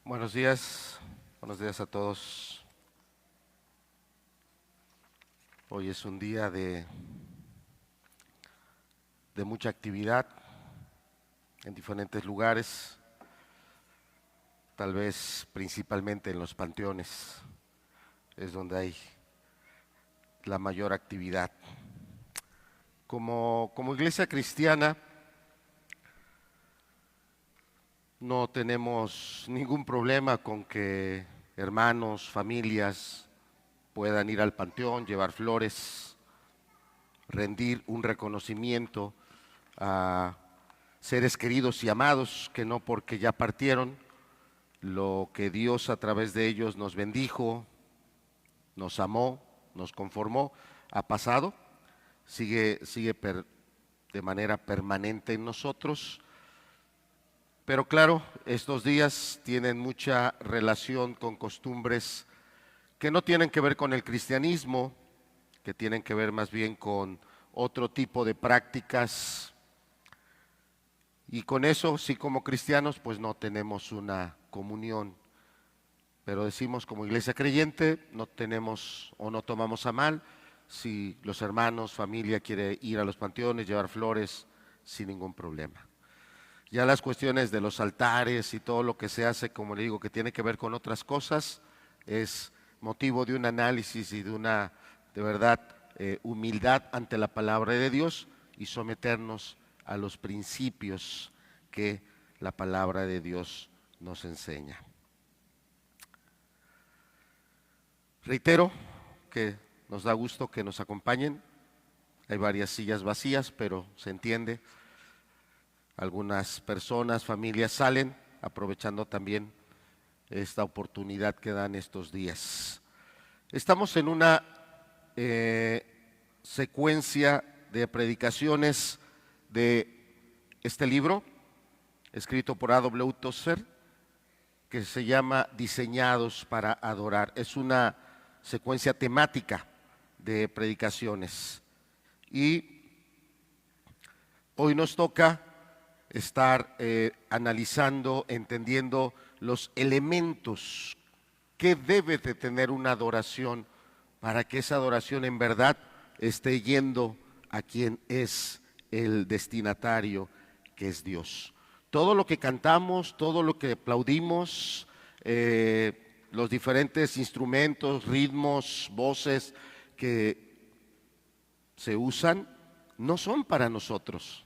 Buenos días a todos. Hoy es un día de mucha actividad en diferentes lugares, tal vez principalmente en los panteones, es donde hay la mayor actividad. Como iglesia cristiana, no tenemos ningún problema con que hermanos, familias puedan ir al panteón, llevar flores, rendir un reconocimiento a seres queridos y amados que no porque ya partieron, lo que Dios a través de ellos nos bendijo, nos amó, nos conformó, ha pasado, sigue de manera permanente en nosotros. Pero claro, estos días tienen mucha relación con costumbres que no tienen que ver con el cristianismo, que tienen que ver más bien con otro tipo de prácticas. Y con eso, sí, como cristianos, pues no tenemos una comunión. Pero decimos como iglesia creyente, no tenemos o no tomamos a mal si los hermanos, familia quiere ir a los panteones, llevar flores sin ningún problema. Ya las cuestiones de los altares y todo lo que se hace, como le digo, que tiene que ver con otras cosas, es motivo de un análisis y de una, de verdad, humildad ante la palabra de Dios y someternos a los principios que la palabra de Dios nos enseña. Reitero que nos da gusto que nos acompañen. Hay varias sillas vacías, pero se entiende. Algunas personas, familias salen aprovechando también esta oportunidad que dan estos días. Estamos en una secuencia de predicaciones de este libro, escrito por A.W. Tozer, que se llama Diseñados para Adorar. Es una secuencia temática de predicaciones. Y hoy nos toca estar analizando, entendiendo los elementos que debe de tener una adoración para que esa adoración en verdad esté yendo a quien es el destinatario, que es Dios. Todo lo que cantamos, todo lo que aplaudimos, los diferentes instrumentos, ritmos, voces que se usan, no son para nosotros.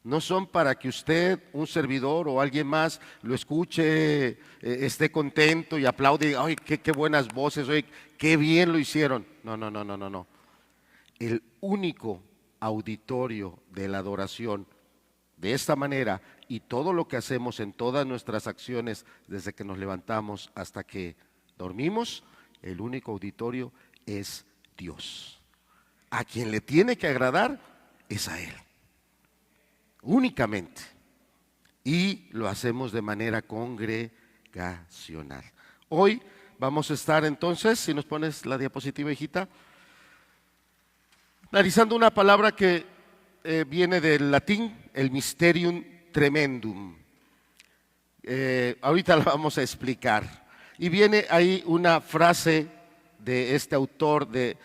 No son para que usted, un servidor o alguien más lo escuche, esté contento y aplaude y diga, ¡ay, qué buenas voces! ¡Ay, qué bien lo hicieron! No. El único auditorio de la adoración de esta manera y todo lo que hacemos en todas nuestras acciones desde que nos levantamos hasta que dormimos, el único auditorio es Dios. A quien le tiene que agradar es a Él. Únicamente, y lo hacemos de manera congregacional. Hoy vamos a estar entonces, si nos pones la diapositiva, hijita, analizando una palabra que viene del latín, el mysterium tremendum. Ahorita la vamos a explicar. Y viene ahí una frase de este autor, de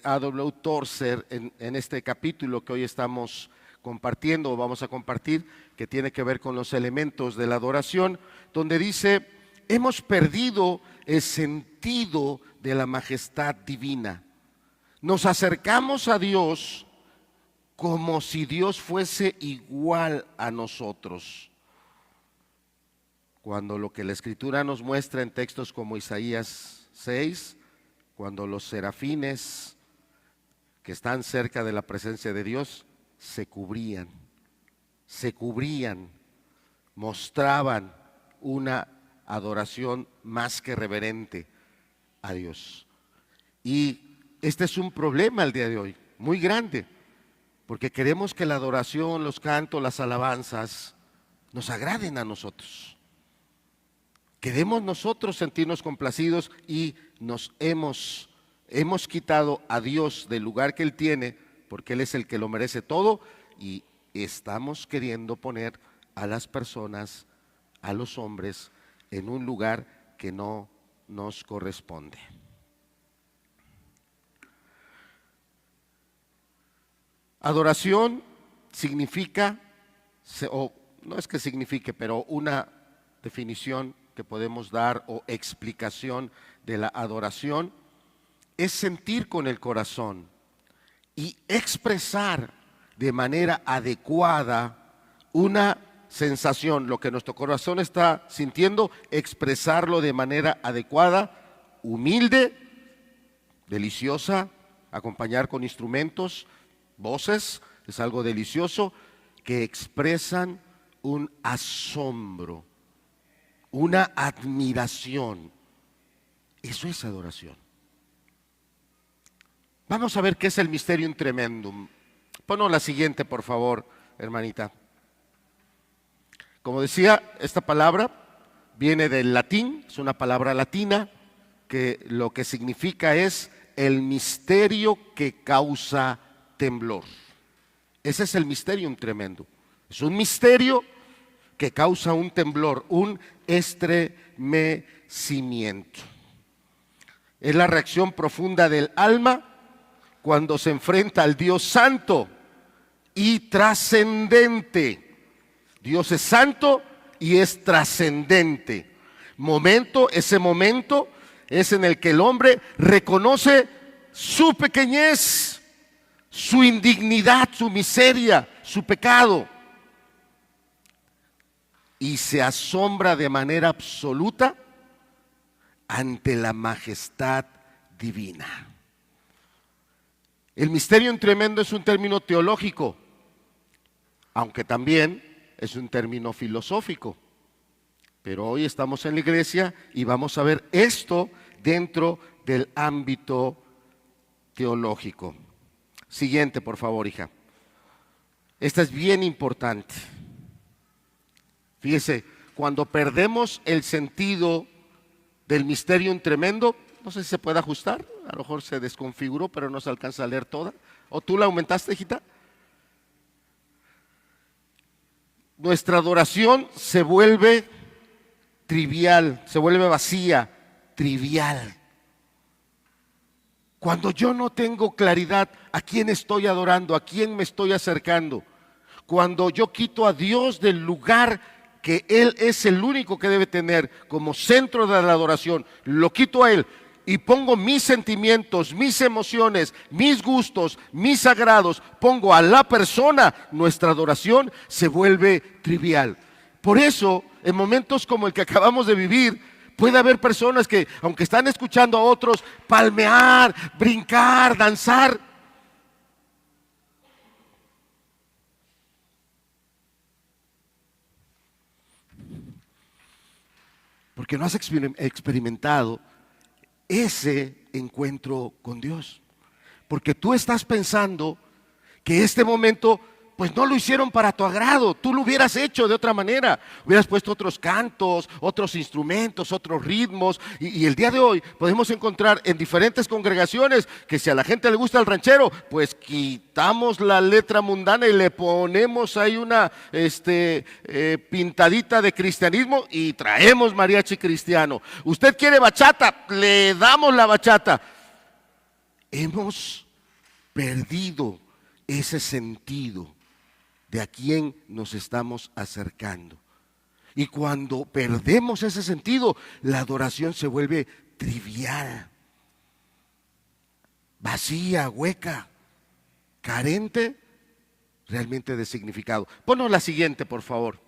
A.W. Tozer, en este capítulo que hoy estamos compartiendo o vamos a compartir, que tiene que ver con los elementos de la adoración, donde dice, hemos perdido el sentido de la majestad divina. Nos acercamos a Dios como si Dios fuese igual a nosotros. Cuando lo que la Escritura nos muestra en textos como Isaías 6, cuando los serafines que están cerca de la presencia de Dios se cubrían, mostraban una adoración más que reverente a Dios. Y este es un problema el día de hoy, muy grande, porque queremos que la adoración, los cantos, las alabanzas nos agraden a nosotros. Queremos nosotros sentirnos complacidos y nos hemos quitado a Dios del lugar que Él tiene, porque Él es el que lo merece todo, y estamos queriendo poner a las personas, a los hombres, en un lugar que no nos corresponde. Adoración significa, o no es que signifique, pero una definición que podemos dar o explicación de la adoración es sentir con el corazón y expresar de manera adecuada una sensación, lo que nuestro corazón está sintiendo, expresarlo de manera adecuada, humilde, deliciosa, acompañar con instrumentos, voces, es algo delicioso, que expresan un asombro, una admiración. Eso es adoración. Vamos a ver qué es el Mysterium Tremendum. Ponnos la siguiente, por favor, hermanita. Como decía, esta palabra viene del latín, es una palabra latina, que lo que significa es el misterio que causa temblor. Ese es el Mysterium Tremendum. Es un misterio que causa un temblor, un estremecimiento. Es la reacción profunda del alma cuando se enfrenta al Dios santo y trascendente. Dios es santo y es trascendente. Ese momento es en el que el hombre reconoce su pequeñez, su indignidad, su miseria, su pecado, y se asombra de manera absoluta ante la majestad divina. El Mysterium Tremendum es un término teológico, aunque también es un término filosófico. Pero hoy estamos en la iglesia y vamos a ver esto dentro del ámbito teológico. Siguiente, por favor, hija. Esta es bien importante. Fíjese, cuando perdemos el sentido del Mysterium Tremendum, no sé si se puede ajustar, a lo mejor se desconfiguró, pero no se alcanza a leer toda. ¿O tú la aumentaste, hijita? Nuestra adoración se vuelve trivial, se vuelve vacía, trivial. Cuando yo no tengo claridad a quién estoy adorando, a quién me estoy acercando, cuando yo quito a Dios del lugar que Él es el único que debe tener como centro de la adoración, lo quito a Él y pongo mis sentimientos, mis emociones, mis gustos, mis agrados, pongo a la persona, nuestra adoración se vuelve trivial. Por eso, en momentos como el que acabamos de vivir, puede haber personas que, aunque están escuchando a otros palmear, brincar, danzar, porque no has experimentado ese encuentro con Dios. Porque tú estás pensando que este momento, pues no lo hicieron para tu agrado, tú lo hubieras hecho de otra manera, hubieras puesto otros cantos, otros instrumentos, otros ritmos, y el día de hoy podemos encontrar en diferentes congregaciones que si a la gente le gusta el ranchero, pues quitamos la letra mundana y le ponemos ahí una pintadita de cristianismo y traemos mariachi cristiano. Usted quiere bachata, le damos la bachata. Hemos perdido ese sentido de a quién nos estamos acercando. Y cuando perdemos ese sentido, la adoración se vuelve trivial, vacía, hueca, carente realmente de significado. Ponnos la siguiente, por favor.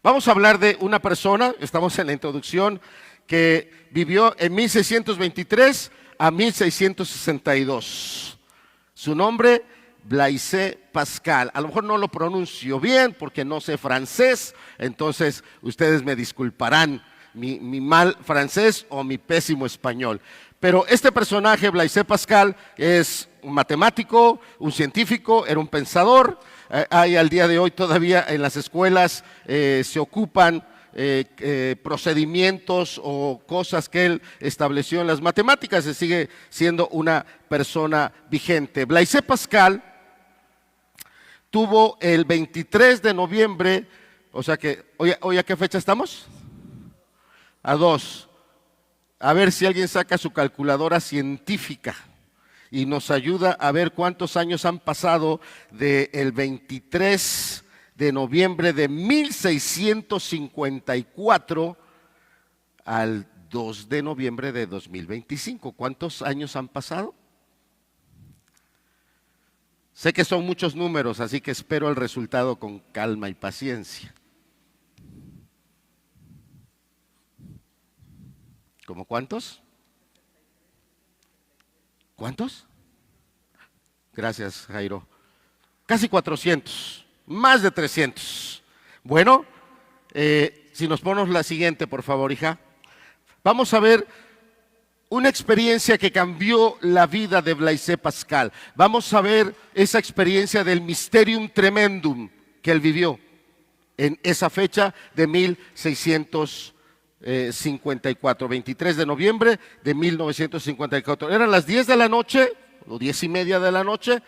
Vamos a hablar de una persona, estamos en la introducción, que vivió en 1623 a 1662. Su nombre, Blaise Pascal. A lo mejor no lo pronuncio bien porque no sé francés, entonces ustedes me disculparán mi mal francés o mi pésimo español. Pero este personaje, Blaise Pascal, es un matemático, un científico, era un pensador. Hay al día de hoy todavía en las escuelas se ocupan procedimientos o cosas que él estableció en las matemáticas. Se sigue siendo una persona vigente. Blaise Pascal tuvo el 23 de noviembre, o sea que, ¿hoy a qué fecha estamos? a 2. A ver si alguien saca su calculadora científica y nos ayuda a ver cuántos años han pasado del 23 de noviembre de 1654 al 2 de noviembre de 2025. ¿Cuántos años han pasado? Sé que son muchos números, así que espero el resultado con calma y paciencia. ¿Cómo cuántos? ¿Cuántos? Gracias, Jairo. Casi 400, más de 300. Bueno, si nos ponemos la siguiente, por favor, hija. Vamos a ver una experiencia que cambió la vida de Blaise Pascal. Vamos a ver esa experiencia del Mysterium Tremendum que él vivió en esa fecha de 1654, 23 de noviembre de 1954. Eran las 10 de la noche, o 10:30 de la noche,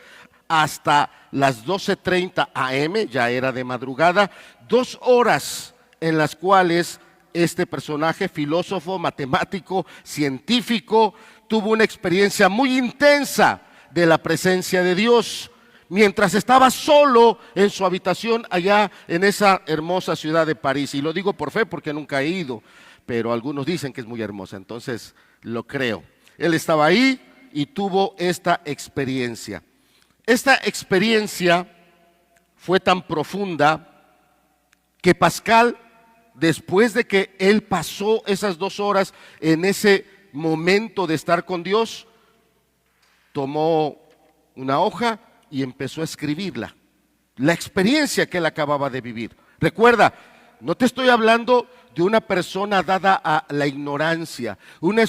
hasta las 12:30 AM, ya era de madrugada, 2 horas en las cuales este personaje, filósofo, matemático, científico, tuvo una experiencia muy intensa de la presencia de Dios, mientras estaba solo en su habitación allá en esa hermosa ciudad de París. Y lo digo por fe porque nunca he ido, pero algunos dicen que es muy hermosa, entonces lo creo. Él estaba ahí y tuvo esta experiencia. Esta experiencia fue tan profunda que Pascal, después de que él pasó esas 2 horas en ese momento de estar con Dios, tomó una hoja y empezó a escribirla, la experiencia que él acababa de vivir. Recuerda, no te estoy hablando de una persona dada a la ignorancia, una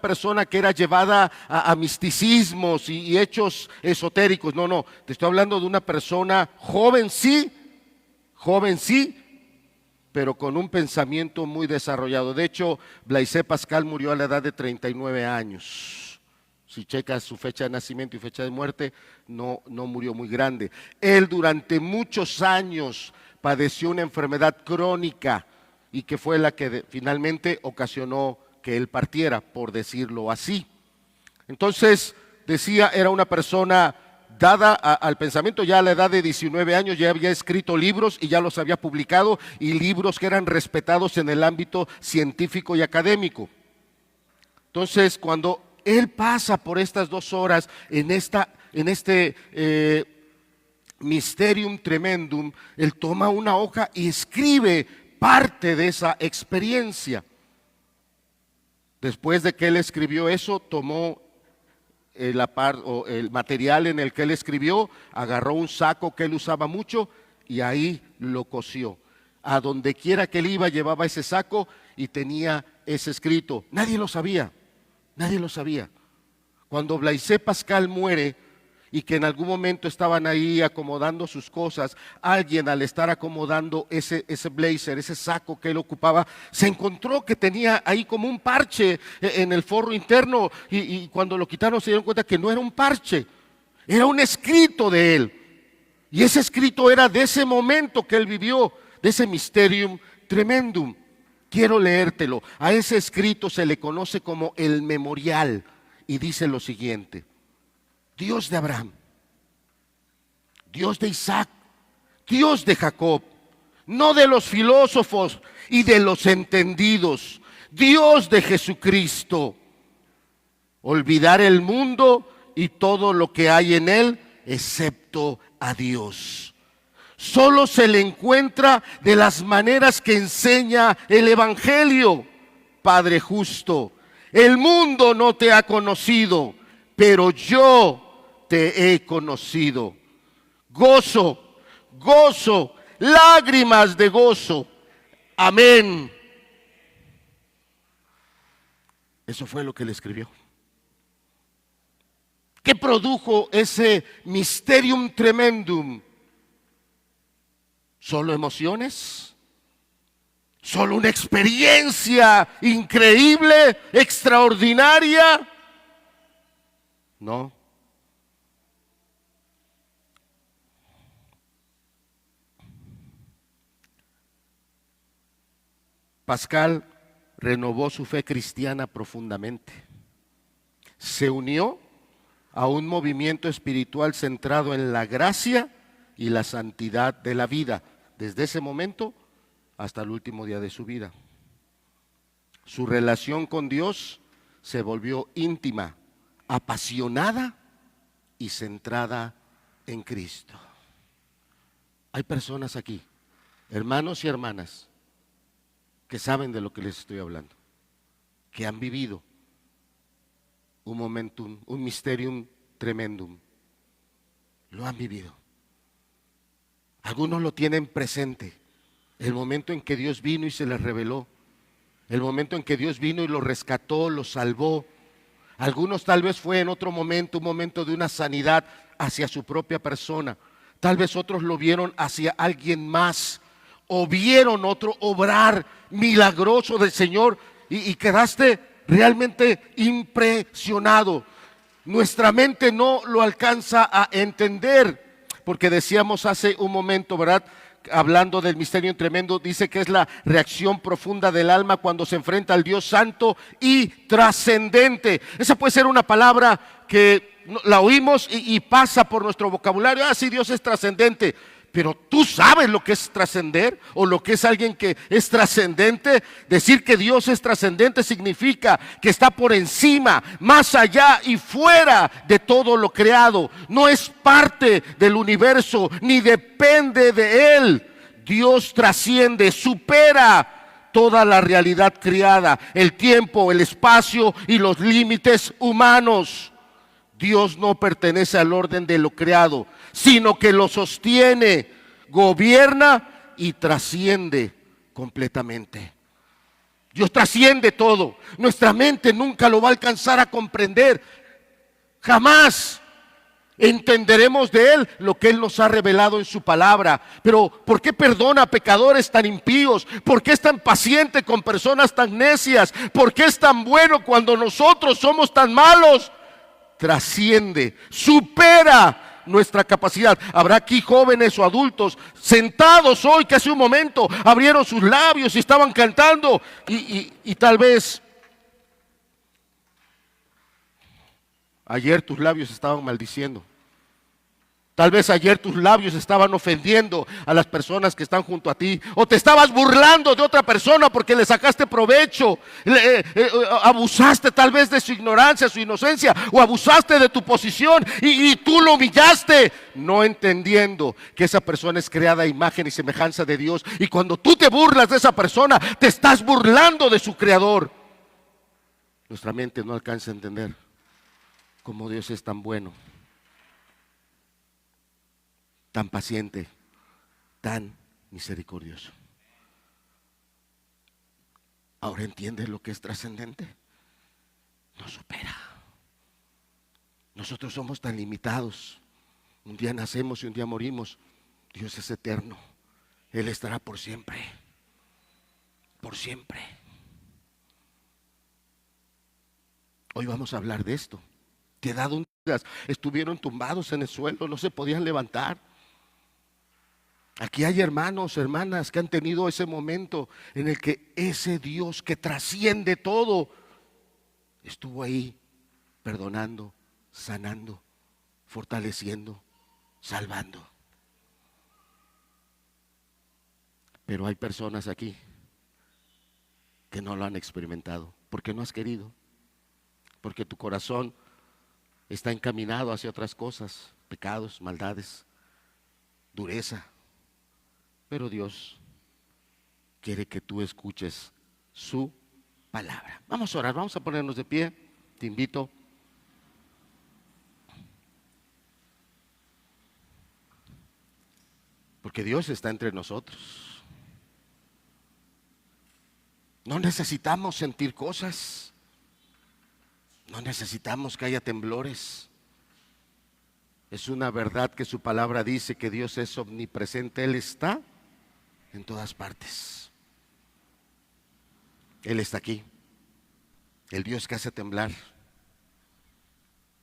persona que era llevada a misticismos y hechos esotéricos. No, te estoy hablando de una persona joven sí, pero con un pensamiento muy desarrollado. De hecho, Blaise Pascal murió a la edad de 39 años. Si checas su fecha de nacimiento y fecha de muerte, no murió muy grande. Él durante muchos años padeció una enfermedad crónica y que fue la que finalmente ocasionó que él partiera, por decirlo así. Entonces, decía, era una persona dada al pensamiento. Ya a la edad de 19 años ya había escrito libros y ya los había publicado, y libros que eran respetados en el ámbito científico y académico. Entonces, cuando él pasa por estas 2 horas en este Mysterium Tremendum, él toma una hoja y escribe parte de esa experiencia. Después de que él escribió eso, tomó el material en el que él escribió, agarró un saco que él usaba mucho y ahí lo cosió. A donde quiera que él iba llevaba ese saco y tenía ese escrito. Nadie lo sabía. Cuando Blaise Pascal muere y que en algún momento estaban ahí acomodando sus cosas, alguien al estar acomodando ese blazer, ese saco que él ocupaba, se encontró que tenía ahí como un parche en el forro interno, y cuando lo quitaron se dieron cuenta que no era un parche, era un escrito de él. Y ese escrito era de ese momento que él vivió, de ese Mysterium Tremendum. Quiero leértelo. A ese escrito se le conoce como el memorial y dice lo siguiente: Dios de Abraham, Dios de Isaac, Dios de Jacob, no de los filósofos y de los entendidos, Dios de Jesucristo. Olvidar el mundo y todo lo que hay en él, excepto a Dios. Solo se le encuentra de las maneras que enseña el Evangelio. Padre justo, el mundo no te ha conocido, pero yo te he conocido. Gozo, gozo, lágrimas de gozo. Amén. Eso fue lo que le escribió. ¿Qué produjo ese Mysterium Tremendum? ¿Solo emociones? ¿Solo una experiencia increíble, extraordinaria? No. Pascal renovó su fe cristiana profundamente. Se unió a un movimiento espiritual centrado en la gracia y la santidad de la vida, desde ese momento hasta el último día de su vida. Su relación con Dios se volvió íntima, apasionada y centrada en Cristo. Hay personas aquí, hermanos y hermanas, que saben de lo que les estoy hablando, que han vivido un momentum, un mysterium tremendum. Lo han vivido. Algunos lo tienen presente. El momento en que Dios vino y se les reveló. El momento en que Dios vino y los rescató, los salvó. Algunos tal vez fue en otro momento, un momento de una sanidad hacia su propia persona. Tal vez otros lo vieron hacia alguien más. O vieron otro obrar milagroso del Señor y quedaste realmente impresionado. Nuestra mente no lo alcanza a entender, porque decíamos hace un momento, ¿verdad? Hablando del misterio tremendo, dice que es la reacción profunda del alma cuando se enfrenta al Dios santo y trascendente. Esa puede ser una palabra que la oímos y pasa por nuestro vocabulario. Ah, sí, Dios es trascendente. Pero tú sabes lo que es trascender o lo que es alguien que es trascendente. Decir que Dios es trascendente significa que está por encima, más allá y fuera de todo lo creado. No es parte del universo ni depende de él. Dios trasciende, supera toda la realidad creada, el tiempo, el espacio y los límites humanos. Dios no pertenece al orden de lo creado, sino que lo sostiene, gobierna y trasciende completamente. Dios trasciende todo. Nuestra mente nunca lo va a alcanzar a comprender. Jamás entenderemos de Él lo que Él nos ha revelado en su palabra. Pero ¿por qué perdona a pecadores tan impíos? ¿Por qué es tan paciente con personas tan necias? ¿Por qué es tan bueno cuando nosotros somos tan malos? Trasciende, supera nuestra capacidad. Habrá aquí jóvenes o adultos sentados hoy que hace un momento abrieron sus labios y estaban cantando y tal vez ayer tus labios estaban maldiciendo. Tal vez ayer tus labios estaban ofendiendo a las personas que están junto a ti. O te estabas burlando de otra persona porque le sacaste provecho. Abusaste tal vez de su ignorancia, su inocencia. O abusaste de tu posición y tú lo humillaste. No entendiendo que esa persona es creada a imagen y semejanza de Dios. Y cuando tú te burlas de esa persona, te estás burlando de su creador. Nuestra mente no alcanza a entender cómo Dios es tan bueno, tan paciente, tan misericordioso. Ahora entiendes lo que es trascendente. Nos supera. Nosotros somos tan limitados. Un día nacemos y un día morimos. Dios es eterno. Él estará por siempre. Por siempre. Hoy vamos a hablar de esto. Te he dado un día. Estuvieron tumbados en el suelo, no se podían levantar. Aquí hay hermanos, hermanas que han tenido ese momento en el que ese Dios que trasciende todo estuvo ahí perdonando, sanando, fortaleciendo, salvando. Pero hay personas aquí que no lo han experimentado porque no has querido, porque tu corazón está encaminado hacia otras cosas, pecados, maldades, dureza. Pero Dios quiere que tú escuches su palabra. Vamos a orar, vamos a ponernos de pie. Te invito. Porque Dios está entre nosotros. No necesitamos sentir cosas. No necesitamos que haya temblores. Es una verdad que su palabra dice que Dios es omnipresente. Él está en todas partes. Él está aquí. El Dios que hace temblar.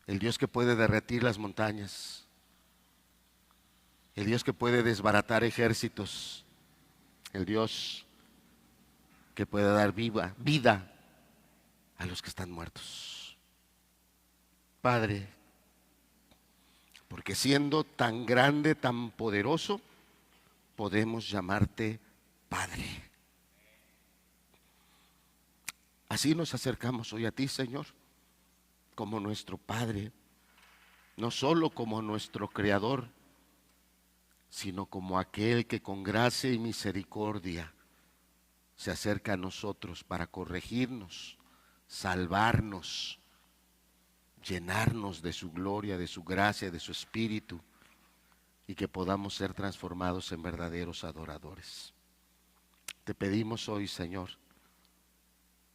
El Dios que puede derretir las montañas. El Dios que puede desbaratar ejércitos. El Dios que pueda dar vida a los que están muertos. Padre, porque siendo tan grande, tan poderoso, podemos llamarte Padre. Así nos acercamos hoy a ti, Señor, como nuestro Padre, no solo como nuestro Creador, sino como aquel que con gracia y misericordia se acerca a nosotros para corregirnos, salvarnos, llenarnos de su gloria, de su gracia, de su espíritu, y que podamos ser transformados en verdaderos adoradores. Te pedimos hoy, Señor,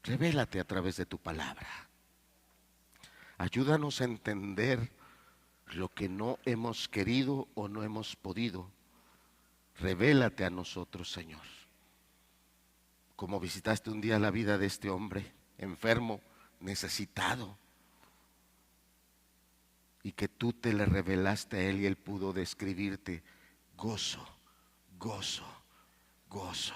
revélate a través de tu palabra. Ayúdanos a entender lo que no hemos querido o no hemos podido. Revélate a nosotros, Señor. Como visitaste un día la vida de este hombre enfermo, necesitado, y que tú te le revelaste a él y él pudo describirte gozo, gozo, gozo.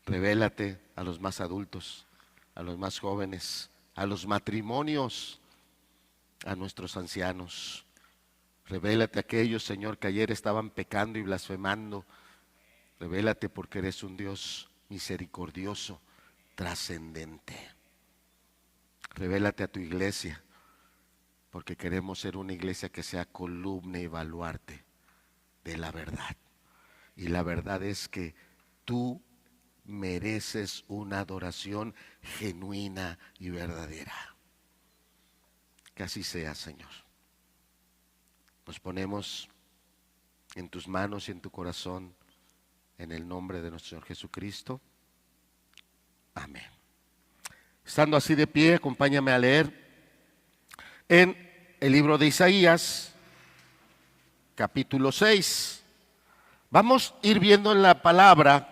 Revélate a los más adultos, a los más jóvenes, a los matrimonios, a nuestros ancianos. Revélate a aquellos, Señor, que ayer estaban pecando y blasfemando. Revélate porque eres un Dios misericordioso, trascendente. Revélate a tu iglesia, porque queremos ser una iglesia que sea columna y baluarte de la verdad. Y la verdad es que tú mereces una adoración genuina y verdadera. Que así sea, Señor. Nos ponemos en tus manos y en tu corazón, en el nombre de nuestro Señor Jesucristo. Amén. Estando así de pie, acompáñame a leer en el libro de Isaías, capítulo 6. Vamos a ir viendo en la palabra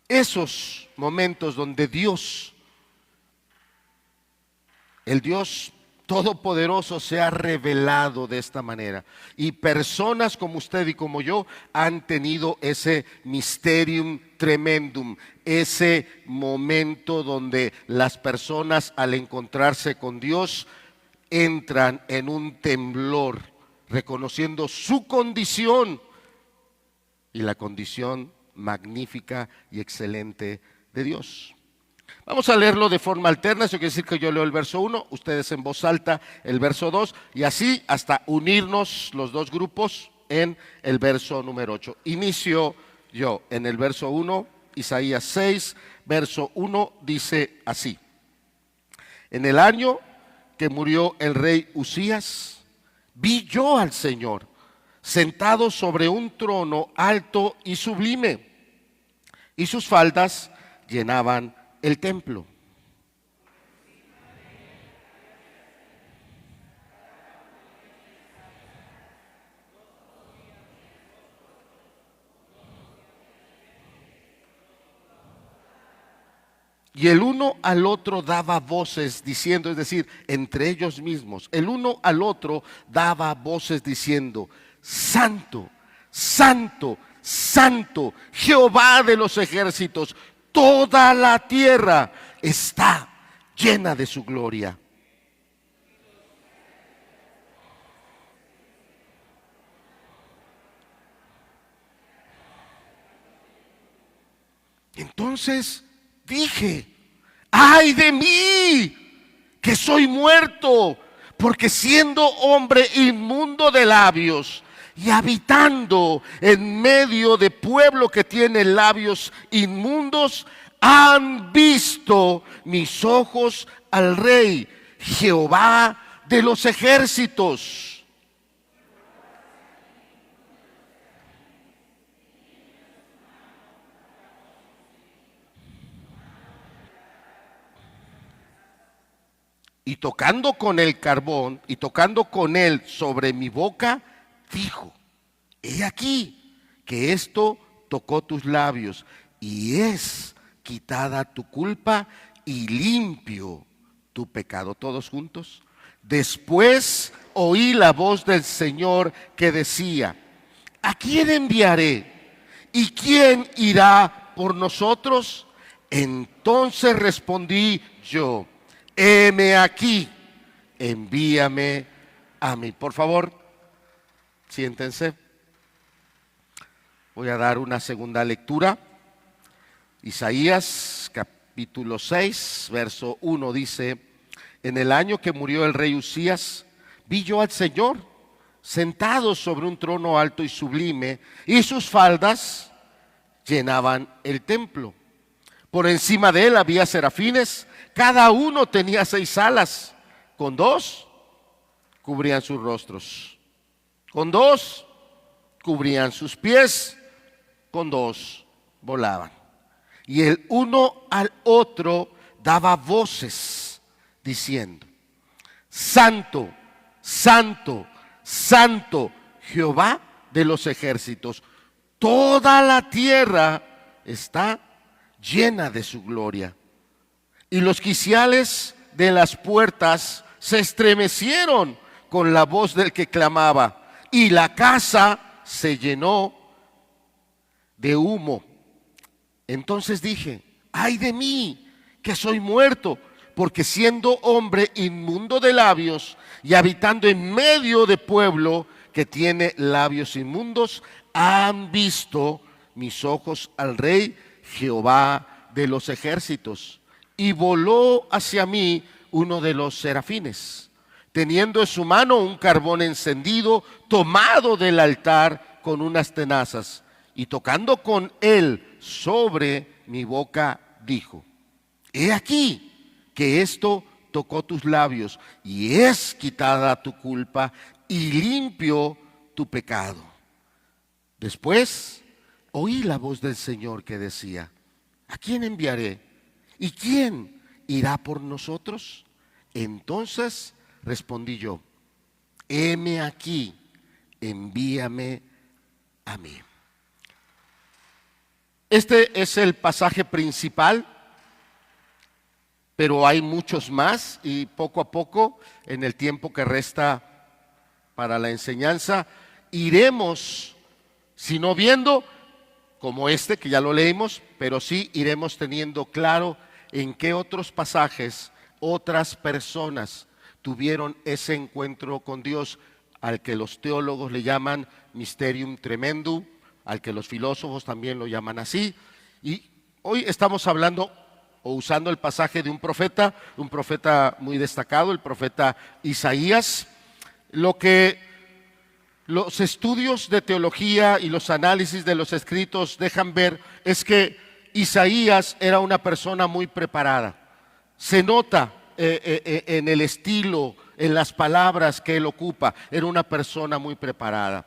esos momentos donde Dios, el Dios Todopoderoso, se ha revelado de esta manera. Y personas como usted y como yo han tenido ese mysterium tremendum, ese momento donde las personas al encontrarse con Dios entran en un temblor, reconociendo su condición y la condición magnífica y excelente de Dios. Vamos a leerlo de forma alterna, eso quiere decir que yo leo el verso 1, ustedes en voz alta el verso 2, y así hasta unirnos los dos grupos en el verso número 8. Inicio yo en el verso 1, Isaías 6, verso 1 dice así: en el año que murió el rey Usías, vi yo al Señor sentado sobre un trono alto y sublime, y sus faldas llenaban el templo. Y el uno al otro daba voces diciendo, es decir, entre ellos mismos, el uno al otro daba voces diciendo: Santo, Santo, Santo, Jehová de los ejércitos, toda la tierra está llena de su gloria. Entonces dije: ¡ay de mí, que soy muerto! Porque siendo hombre inmundo de labios y habitando en medio de pueblo que tiene labios inmundos, han visto mis ojos al Rey, Jehová de los ejércitos. Y tocando con el carbón y tocando con él sobre mi boca, dijo: he aquí que esto tocó tus labios y es quitada tu culpa y limpio tu pecado. Todos juntos. Después oí la voz del Señor que decía: ¿a quién enviaré? ¿Y quién irá por nosotros? Entonces respondí yo, heme aquí, envíame a mí. Por favor, siéntense. Voy a dar una segunda lectura. Isaías capítulo 6, verso 1 dice: en el año que murió el rey Usías, vi yo al Señor sentado sobre un trono alto y sublime, y sus faldas llenaban el templo. Por encima de él había serafines, cada uno tenía 6 alas, con 2 cubrían sus rostros, con 2 cubrían sus pies, con 2 volaban. Y el uno al otro daba voces, diciendo: Santo, Santo, Santo, Jehová de los ejércitos, toda la tierra está llena de su gloria. Y los quiciales de las puertas se estremecieron con la voz del que clamaba, y la casa se llenó de humo. Entonces dije: ay de mí, que soy muerto, porque siendo hombre inmundo de labios y habitando en medio de pueblo que tiene labios inmundos, han visto mis ojos al Rey Jehová de los ejércitos. Y voló hacia mí uno de los serafines, teniendo en su mano un carbón encendido, tomado del altar con unas tenazas, y tocando con él sobre mi boca, dijo: he aquí que esto tocó tus labios, y es quitada tu culpa y limpio tu pecado. Después oí la voz del Señor que decía: ¿a quién enviaré? ¿Y quién irá por nosotros? Entonces respondí yo: heme aquí, envíame a mí. Este es el pasaje principal, pero hay muchos más, y poco a poco, en el tiempo que resta para la enseñanza, iremos, si no viendo como este que ya lo leímos, pero sí iremos teniendo claro en qué otros pasajes otras personas tuvieron ese encuentro con Dios, al que los teólogos le llaman Mysterium Tremendum, al que los filósofos también lo llaman así. Y hoy estamos hablando o usando el pasaje de un profeta muy destacado, el profeta Isaías. Lo que los estudios de teología y los análisis de los escritos dejan ver es que Isaías era una persona muy preparada. Se nota en el estilo, en las palabras que él ocupa. Era una persona muy preparada,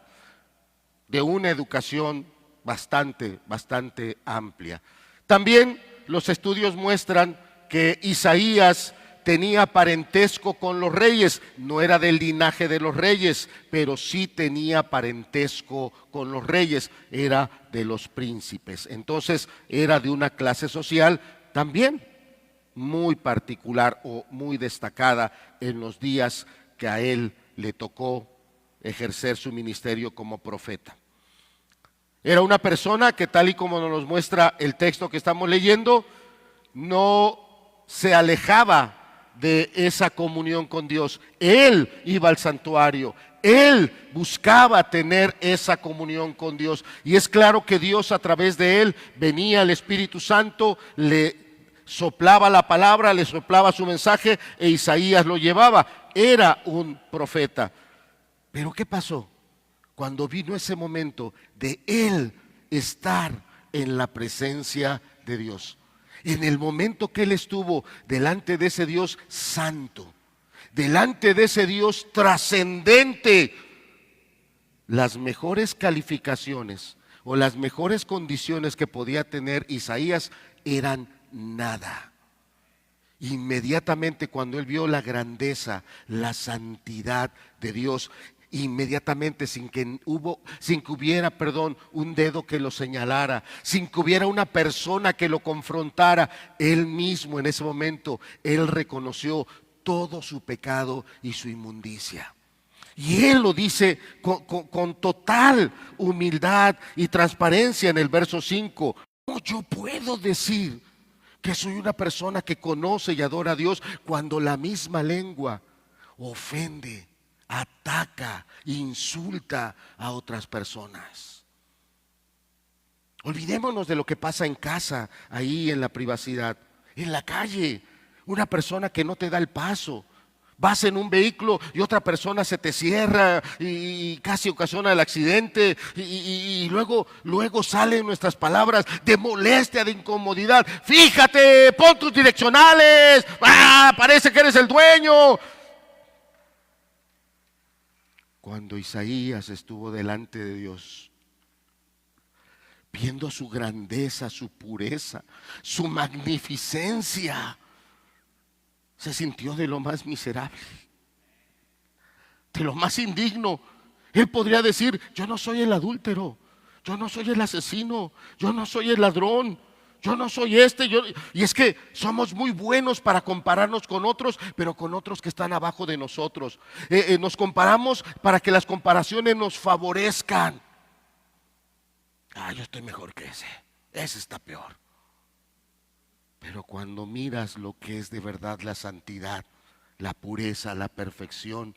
de una educación bastante amplia. También los estudios muestran que Isaías tenía parentesco con los reyes. No era del linaje de los reyes, pero sí tenía parentesco con los reyes. Era de los príncipes. Entonces era de una clase social también muy particular o muy destacada en los días que a él le tocó ejercer su ministerio como profeta. Era una persona que, tal y como nos muestra el texto que estamos leyendo, no se alejaba de esa comunión con Dios. Él iba al santuario, él buscaba tener esa comunión con Dios. Y es claro que Dios, a través de él, venía el Espíritu Santo, le soplaba la palabra, le soplaba su mensaje, e Isaías lo llevaba. Era un profeta. Pero ¿qué pasó? Cuando vino ese momento de él estar en la presencia de Dios, en el momento que él estuvo delante de ese Dios santo, delante de ese Dios trascendente, las mejores calificaciones o las mejores condiciones que podía tener Isaías eran nada. Inmediatamente, cuando él vio la grandeza, la santidad de Dios, inmediatamente, sin que hubiera un dedo que lo señalara, sin que hubiera una persona que lo confrontara, él mismo en ese momento, él reconoció todo su pecado y su inmundicia. Y él lo dice con total humildad y transparencia en el verso 5. yo puedo decir que soy una persona que conoce y adora a Dios cuando la misma lengua ofende, ataca, insulta a otras personas? Olvidémonos de lo que pasa en casa, ahí en la privacidad. En la calle, una persona que no te da el paso. Vas en un vehículo y otra persona se te cierra y casi ocasiona el accidente y luego salen nuestras palabras de molestia, de incomodidad. Fíjate, pon tus direccionales, parece que eres el dueño. Cuando Isaías estuvo delante de Dios, viendo su grandeza, su pureza, su magnificencia, se sintió de lo más miserable, de lo más indigno. Él podría decir: yo no soy el adúltero, yo no soy el asesino, yo no soy el ladrón, yo no soy Y es que somos muy buenos para compararnos con otros, pero con otros que están abajo de nosotros. Nos comparamos para que las comparaciones nos favorezcan. Yo estoy mejor que ese está peor. Pero cuando miras lo que es de verdad la santidad, la pureza, la perfección,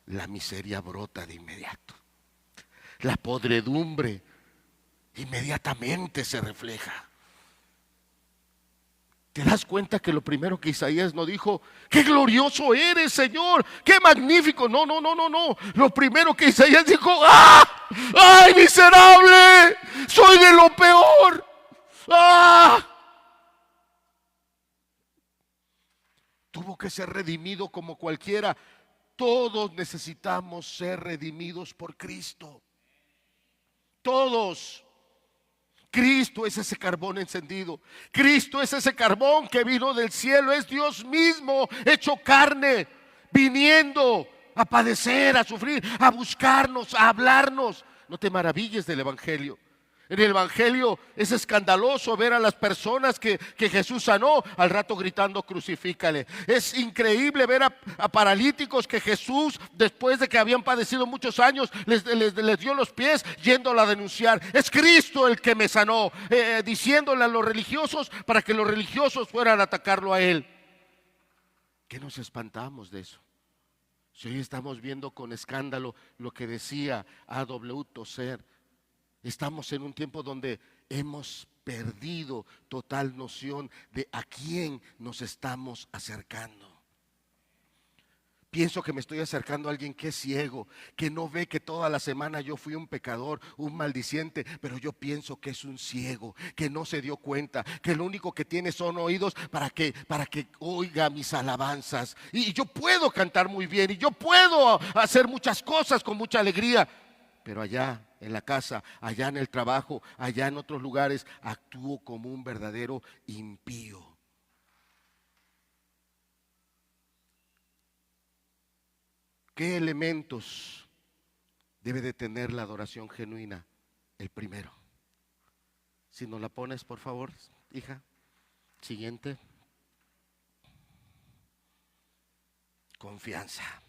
la miseria brota de inmediato. La podredumbre inmediatamente se refleja. ¿Te das cuenta que lo primero que Isaías no dijo: qué glorioso eres, Señor, qué magnífico? No. Lo primero que Isaías dijo: ¡ay, miserable! Soy de lo peor. Tuvo que ser redimido como cualquiera. Todos necesitamos ser redimidos por Cristo. Todos. Cristo es ese carbón encendido. Cristo es ese carbón que vino del cielo. Es Dios mismo hecho carne, viniendo a padecer, a sufrir, a buscarnos, a hablarnos. No te maravilles del Evangelio. En el Evangelio es escandaloso ver a las personas que Jesús sanó, al rato gritando: crucifícale. Es increíble ver a paralíticos que Jesús, después de que habían padecido muchos años, les dio los pies yéndola a denunciar. Es Cristo el que me sanó, diciéndole a los religiosos para que los religiosos fueran a atacarlo a él. ¿Qué nos espantamos de eso? Si hoy estamos viendo con escándalo lo que decía A.W. Tozer. Estamos en un tiempo donde hemos perdido total noción de a quién nos estamos acercando. Pienso que me estoy acercando a alguien que es ciego, que no ve que toda la semana yo fui un pecador, un maldiciente, pero yo pienso que es un ciego, que no se dio cuenta, que lo único que tiene son oídos para que oiga mis alabanzas. Y yo puedo cantar muy bien y yo puedo hacer muchas cosas con mucha alegría, pero allá en la casa, allá en el trabajo, allá en otros lugares, actúo como un verdadero impío. ¿Qué elementos debe de tener la adoración genuina? El primero. Si nos la pones, por favor, hija. Siguiente. Confianza.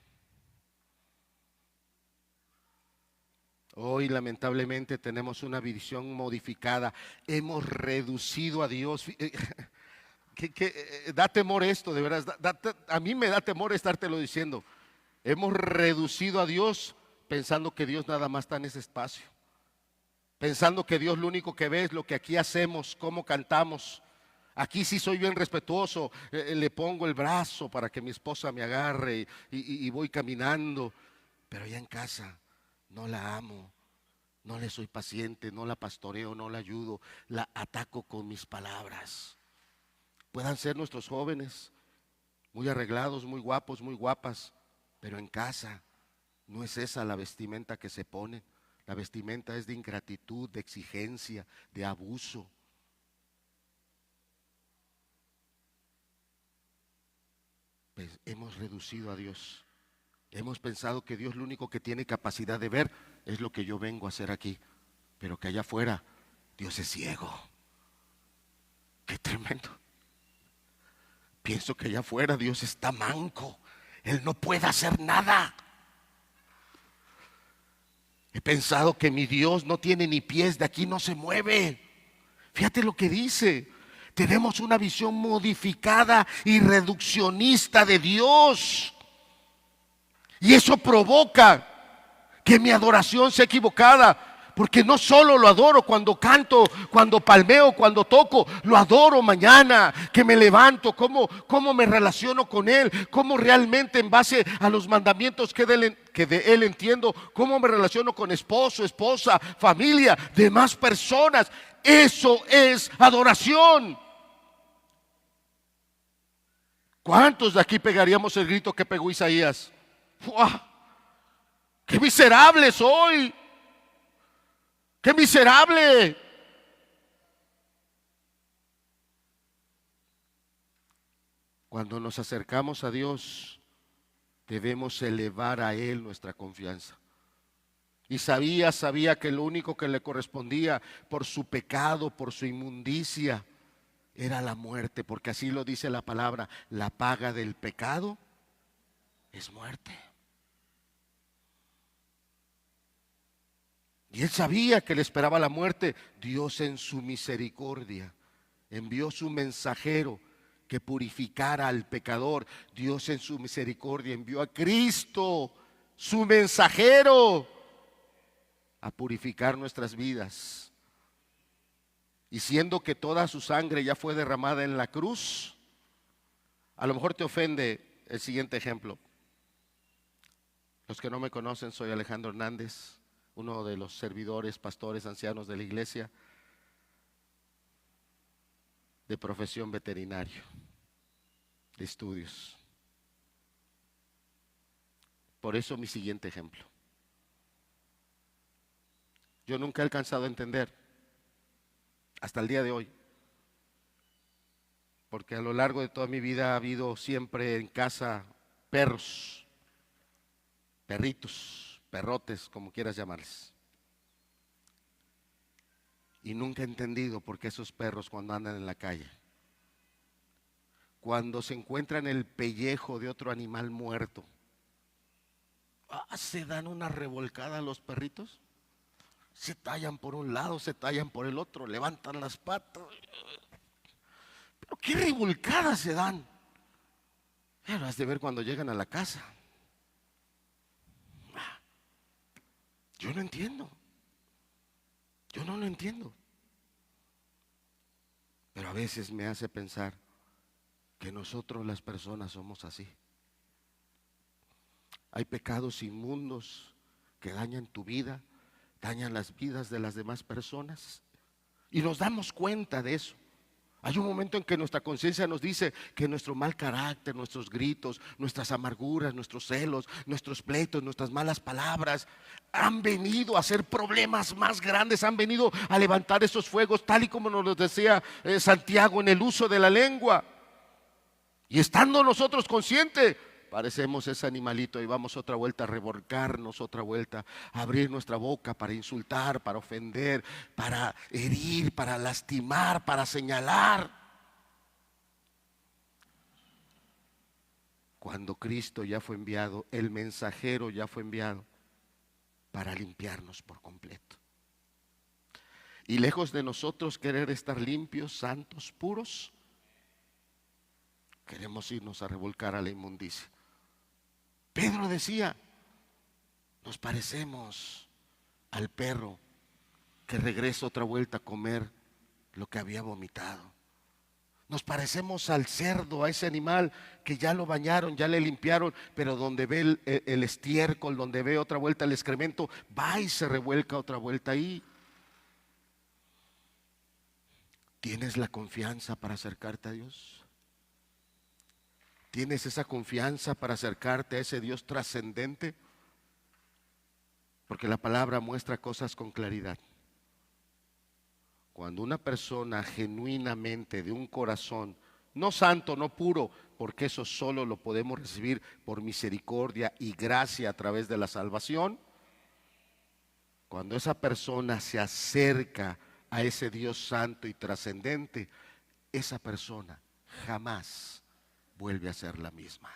Hoy lamentablemente tenemos una visión modificada. Hemos reducido a Dios. Da temor esto, de verdad. A mí me da temor estártelo diciendo. Hemos reducido a Dios pensando que Dios nada más está en ese espacio. Pensando que Dios lo único que ve es lo que aquí hacemos, cómo cantamos. Aquí sí soy bien respetuoso, le pongo el brazo para que mi esposa me agarre y voy caminando. Pero ya en casa no la amo, no le soy paciente, no la pastoreo, no la ayudo, la ataco con mis palabras. Puedan ser nuestros jóvenes muy arreglados, muy guapos, muy guapas, pero en casa no es esa la vestimenta que se pone. La vestimenta es de ingratitud, de exigencia, de abuso. Pues hemos reducido a Dios. Hemos pensado que Dios lo único que tiene capacidad de ver es lo que yo vengo a hacer aquí, pero que allá afuera Dios es ciego. Qué tremendo. Pienso que allá afuera Dios está manco. Él no puede hacer nada. He pensado que mi Dios no tiene ni pies, de aquí no se mueve. Fíjate lo que dice. Tenemos una visión modificada y reduccionista de Dios. Y eso provoca que mi adoración sea equivocada. Porque no solo lo adoro cuando canto, cuando palmeo, cuando toco, lo adoro mañana que me levanto, cómo me relaciono con Él, cómo realmente en base a los mandamientos que de Él entiendo, cómo me relaciono con esposo, esposa, familia, demás personas. Eso es adoración. ¿Cuántos de aquí pegaríamos el grito que pegó Isaías? ¡Fua! ¡Qué miserable soy! ¡Qué miserable! Cuando nos acercamos a Dios, debemos elevar a Él nuestra confianza. Isaías sabía que lo único que le correspondía por su pecado, por su inmundicia, era la muerte, porque así lo dice la palabra: la paga del pecado es muerte. Y él sabía que le esperaba la muerte. Dios en su misericordia envió su mensajero que purificara al pecador. Dios en su misericordia envió a Cristo, su mensajero, a purificar nuestras vidas. Y siendo que toda su sangre ya fue derramada en la cruz, a lo mejor te ofende el siguiente ejemplo. Los que no me conocen, soy Alejandro Hernández, uno de los servidores, pastores, ancianos de la iglesia, de profesión veterinario, de estudios. Por eso mi siguiente ejemplo. Yo nunca he alcanzado a entender, hasta el día de hoy, porque a lo largo de toda mi vida ha habido siempre en casa perros, perritos, perrotes, como quieras llamarles. Y nunca he entendido por qué esos perros, cuando andan en la calle, cuando se encuentran el pellejo de otro animal muerto, se dan una revolcada a los perritos, se tallan por un lado, se tallan por el otro, levantan las patas. Pero qué revolcadas se dan. Pero has de ver cuando llegan a la casa. Yo no entiendo. Yo no lo entiendo. Pero a veces me hace pensar que nosotros las personas somos así. Hay pecados inmundos que dañan tu vida, dañan las vidas de las demás personas. Y nos damos cuenta de eso. Hay un momento en que nuestra conciencia nos dice que nuestro mal carácter, nuestros gritos, nuestras amarguras, nuestros celos, nuestros pleitos, nuestras malas palabras han venido a hacer problemas más grandes, han venido a levantar esos fuegos, tal y como nos lo decía Santiago, en el uso de la lengua. Y estando nosotros conscientes, parecemos ese animalito y vamos otra vuelta a revolcarnos, otra vuelta a abrir nuestra boca para insultar, para ofender, para herir, para lastimar, para señalar. Cuando Cristo ya fue enviado, el mensajero ya fue enviado para limpiarnos por completo. Y lejos de nosotros querer estar limpios, santos, puros, queremos irnos a revolcar a la inmundicia. Pedro decía, nos parecemos al perro que regresa otra vuelta a comer lo que había vomitado. Nos parecemos al cerdo, a ese animal que ya lo bañaron, ya le limpiaron, pero donde ve el estiércol, donde ve otra vuelta el excremento, va y se revuelca otra vuelta ahí. ¿Tienes la confianza para acercarte a Dios? ¿Tienes esa confianza para acercarte a ese Dios trascendente? Porque la palabra muestra cosas con claridad. Cuando una persona genuinamente, de un corazón, no santo, no puro, porque eso solo lo podemos recibir por misericordia y gracia a través de la salvación, cuando esa persona se acerca a ese Dios santo y trascendente, esa persona jamás vuelve a ser la misma.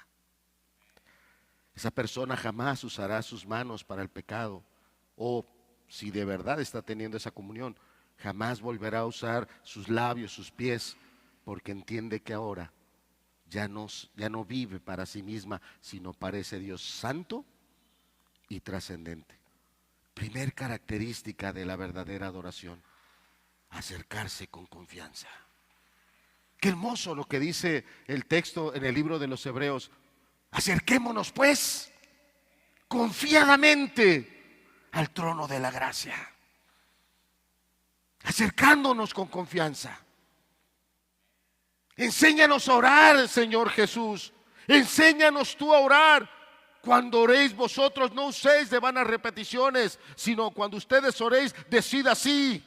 Esa persona jamás usará sus manos para el pecado, o si de verdad está teniendo esa comunión, jamás volverá a usar sus labios, sus pies, porque entiende que ahora ya no vive para sí misma, sino para ese Dios santo y trascendente. Primer característica de la verdadera adoración: acercarse con confianza. Qué hermoso lo que dice el texto en el libro de los Hebreos. Acerquémonos pues confiadamente al trono de la gracia. Acercándonos con confianza. Enséñanos a orar, Señor Jesús. Enséñanos tú a orar. Cuando oréis vosotros, no uséis de vanas repeticiones, sino cuando ustedes oréis, decid así: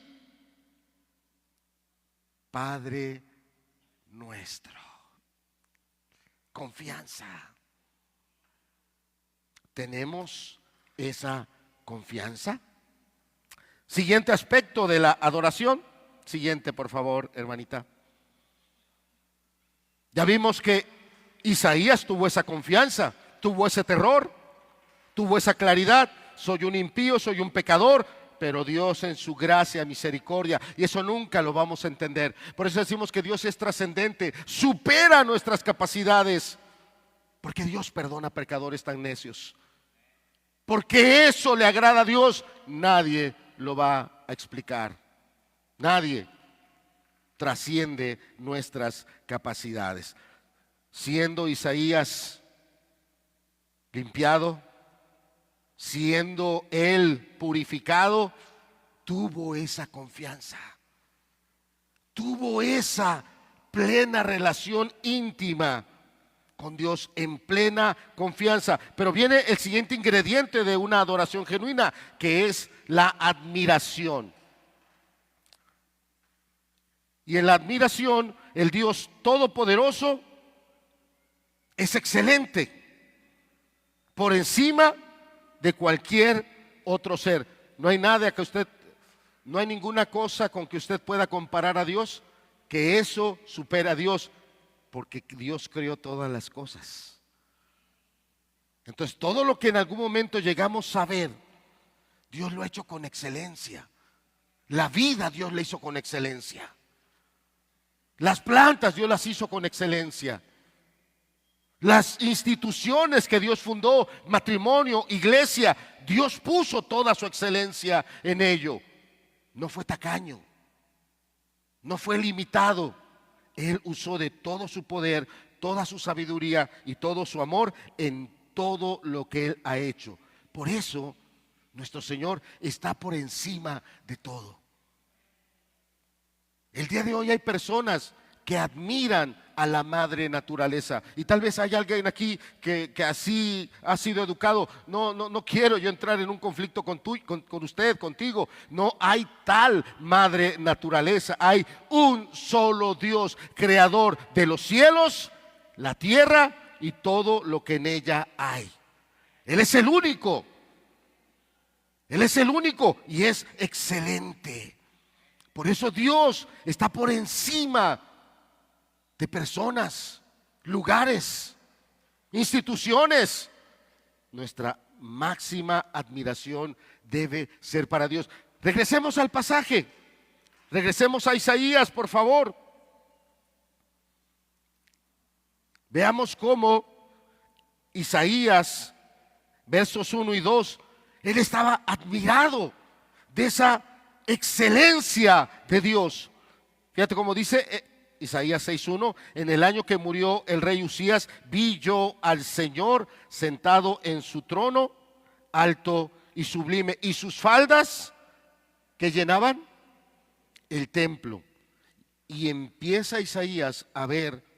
Padre nuestro. Confianza. ¿Tenemos esa confianza? Siguiente aspecto de la adoración. Siguiente, por favor, hermanita. Ya vimos que Isaías tuvo esa confianza, tuvo ese terror, tuvo esa claridad. Soy un impío, soy un pecador, pero Dios en su gracia, misericordia, y eso nunca lo vamos a entender. Por eso decimos que Dios es trascendente, supera nuestras capacidades, porque Dios perdona pecadores tan necios. Porque eso le agrada a Dios, nadie lo va a explicar. Nadie trasciende nuestras capacidades. Siendo Isaías limpiado, siendo él purificado, tuvo esa confianza, tuvo esa plena relación íntima con Dios, en plena confianza. Pero viene el siguiente ingrediente de una adoración genuina, que es la admiración. Y en la admiración, el Dios Todopoderoso es excelente, por encima de cualquier otro ser. No hay nada que usted, no hay ninguna cosa con que usted pueda comparar a Dios, que eso supera a Dios, porque Dios creó todas las cosas. Entonces, todo lo que en algún momento llegamos a ver, Dios lo ha hecho con excelencia. La vida Dios la hizo con excelencia. Las plantas Dios las hizo con excelencia. Las instituciones que Dios fundó, matrimonio, iglesia, Dios puso toda su excelencia en ello. No fue tacaño, no fue limitado. Él usó de todo su poder, toda su sabiduría y todo su amor en todo lo que Él ha hecho. Por eso nuestro Señor está por encima de todo. El día de hoy hay personas que admiran a la madre naturaleza, y tal vez hay alguien aquí que así ha sido educado. No quiero yo entrar en un conflicto con usted, contigo. No hay tal madre naturaleza. Hay un solo Dios, creador de los cielos, la tierra y todo lo que en ella hay. Él es el único. Él es el único y es excelente. Por eso Dios está por encima de personas, lugares, instituciones. Nuestra máxima admiración debe ser para Dios. Regresemos al pasaje. Regresemos a Isaías, por favor. Veamos cómo Isaías, versos 1 y 2, él estaba admirado de esa excelencia de Dios. Fíjate cómo dice Isaías 6:1: en el año que murió el rey Usías, vi yo al Señor sentado en su trono, alto y sublime, y sus faldas que llenaban el templo. Y empieza Isaías a ver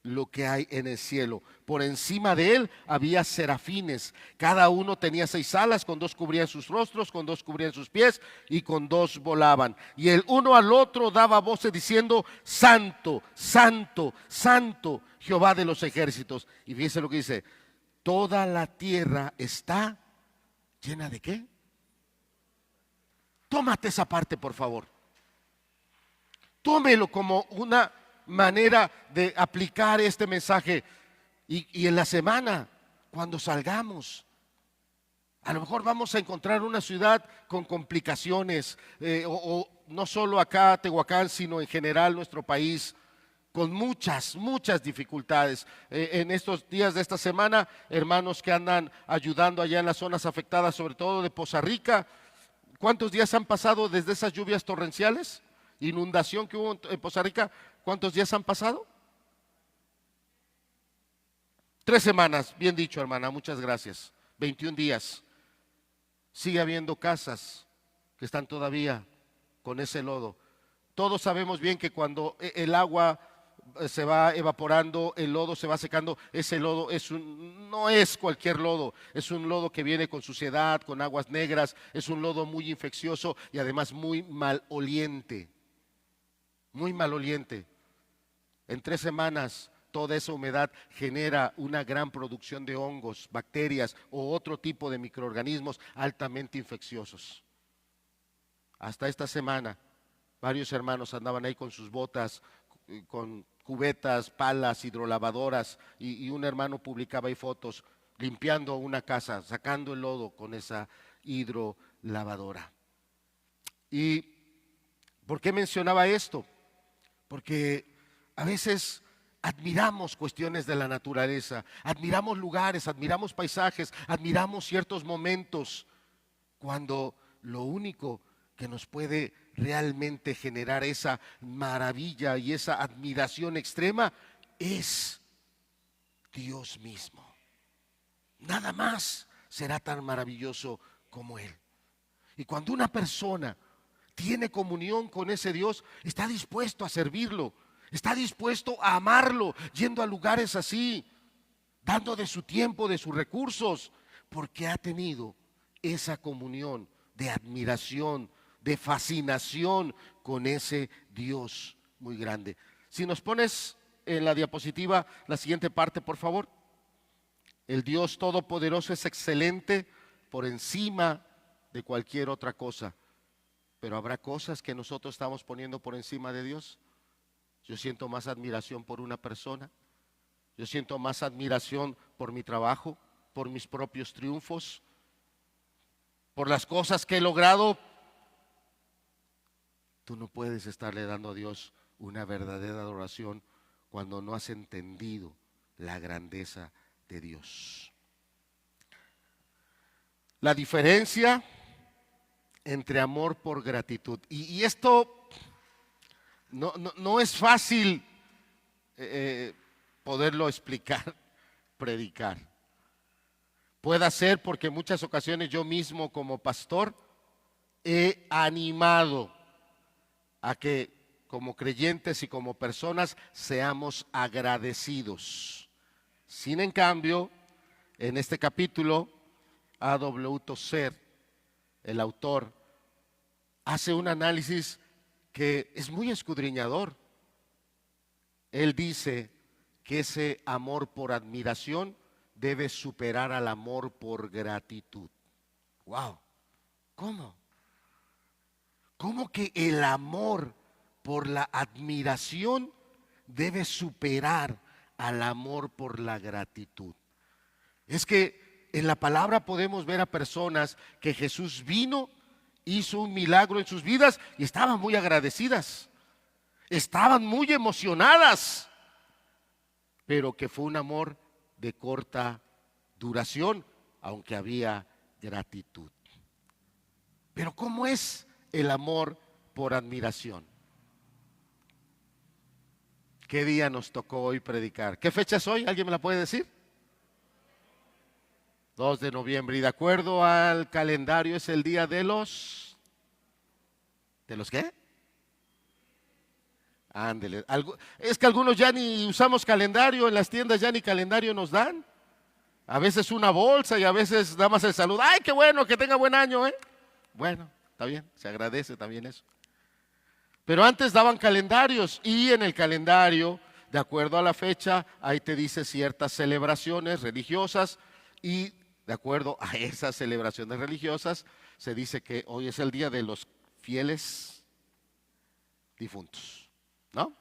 lo que hay en el cielo. Por encima de él había serafines, cada uno tenía 6 alas, con 2 cubrían sus rostros, con 2 cubrían sus pies y con 2 volaban. Y el uno al otro daba voces diciendo: Santo, Santo, Santo, Jehová de los ejércitos. Y fíjense lo que dice: toda la tierra está llena de ¿qué? Tómate esa parte, por favor. Tómelo como una manera de aplicar este mensaje, y en la semana, cuando salgamos, A lo mejor vamos a encontrar una ciudad con complicaciones, o no solo acá, Tehuacán, sino en general nuestro país, con muchas dificultades. En estos días de esta semana, hermanos que andan ayudando allá en las zonas afectadas, sobre todo de Poza Rica, ¿cuántos días han pasado desde esas lluvias torrenciales? Inundación que hubo en Poza Rica, ¿cuántos días han pasado? 3 semanas, bien dicho, hermana, muchas gracias. 21 días. Sigue habiendo casas que están todavía con ese lodo. Todos sabemos bien que cuando el agua se va evaporando, el lodo se va secando, ese lodo no es cualquier lodo, es un lodo que viene con suciedad, con aguas negras, es un lodo muy infeccioso y además muy maloliente, muy maloliente. En 3 semanas toda esa humedad genera una gran producción de hongos, bacterias o otro tipo de microorganismos altamente infecciosos. Hasta esta semana, varios hermanos andaban ahí con sus botas, con cubetas, palas, hidrolavadoras, y un hermano publicaba ahí fotos limpiando una casa, sacando el lodo con esa hidrolavadora. ¿Y por qué mencionaba esto? Porque a veces admiramos cuestiones de la naturaleza, admiramos lugares, admiramos paisajes, admiramos ciertos momentos, cuando lo único que nos puede realmente generar esa maravilla y esa admiración extrema es Dios mismo. Nada más será tan maravilloso como Él. Y cuando una persona tiene comunión con ese Dios, está dispuesto a servirlo, está dispuesto a amarlo, yendo a lugares así, dando de su tiempo, de sus recursos, porque ha tenido esa comunión de admiración, de fascinación con ese Dios muy grande. Si nos pones en la diapositiva la siguiente parte, por favor. El Dios Todopoderoso es excelente por encima de cualquier otra cosa, pero habrá cosas que nosotros estamos poniendo por encima de Dios. Yo siento más admiración por una persona, yo siento más admiración por mi trabajo, por mis propios triunfos, por las cosas que he logrado. Tú no puedes estarle dando a Dios una verdadera adoración cuando no has entendido la grandeza de Dios. La diferencia entre amor por gratitud. Y esto no es fácil poderlo explicar, predicar. Puede ser porque en muchas ocasiones yo mismo como pastor he animado a que como creyentes y como personas seamos agradecidos. Sin en cambio, en este capítulo, A.W. Tozer, el autor, hace un análisis que es muy escudriñador. Él dice que ese amor por admiración debe superar al amor por gratitud. ¡Wow! ¿Cómo? ¿Cómo que el amor por la admiración debe superar al amor por la gratitud? Es que en la palabra podemos ver a personas que Jesús vino, hizo un milagro en sus vidas y estaban muy agradecidas, estaban muy emocionadas, pero que fue un amor de corta duración, aunque había gratitud. Pero ¿cómo es el amor por admiración? ¿Qué día nos tocó hoy predicar? ¿Qué fecha es hoy? ¿Alguien me la puede decir? 2 de noviembre. Y de acuerdo al calendario es el día de los... ¿De los qué? Ándele. Es que algunos ya ni usamos calendario, en las tiendas ya ni calendario nos dan. A veces una bolsa y a veces nada más el saludo. ¡Ay, qué bueno, que tenga buen año! Bueno, está bien, se agradece también eso. Pero antes daban calendarios y en el calendario, de acuerdo a la fecha, ahí te dice ciertas celebraciones religiosas y de acuerdo a esas celebraciones religiosas se dice que hoy es el día de los fieles difuntos, ¿no?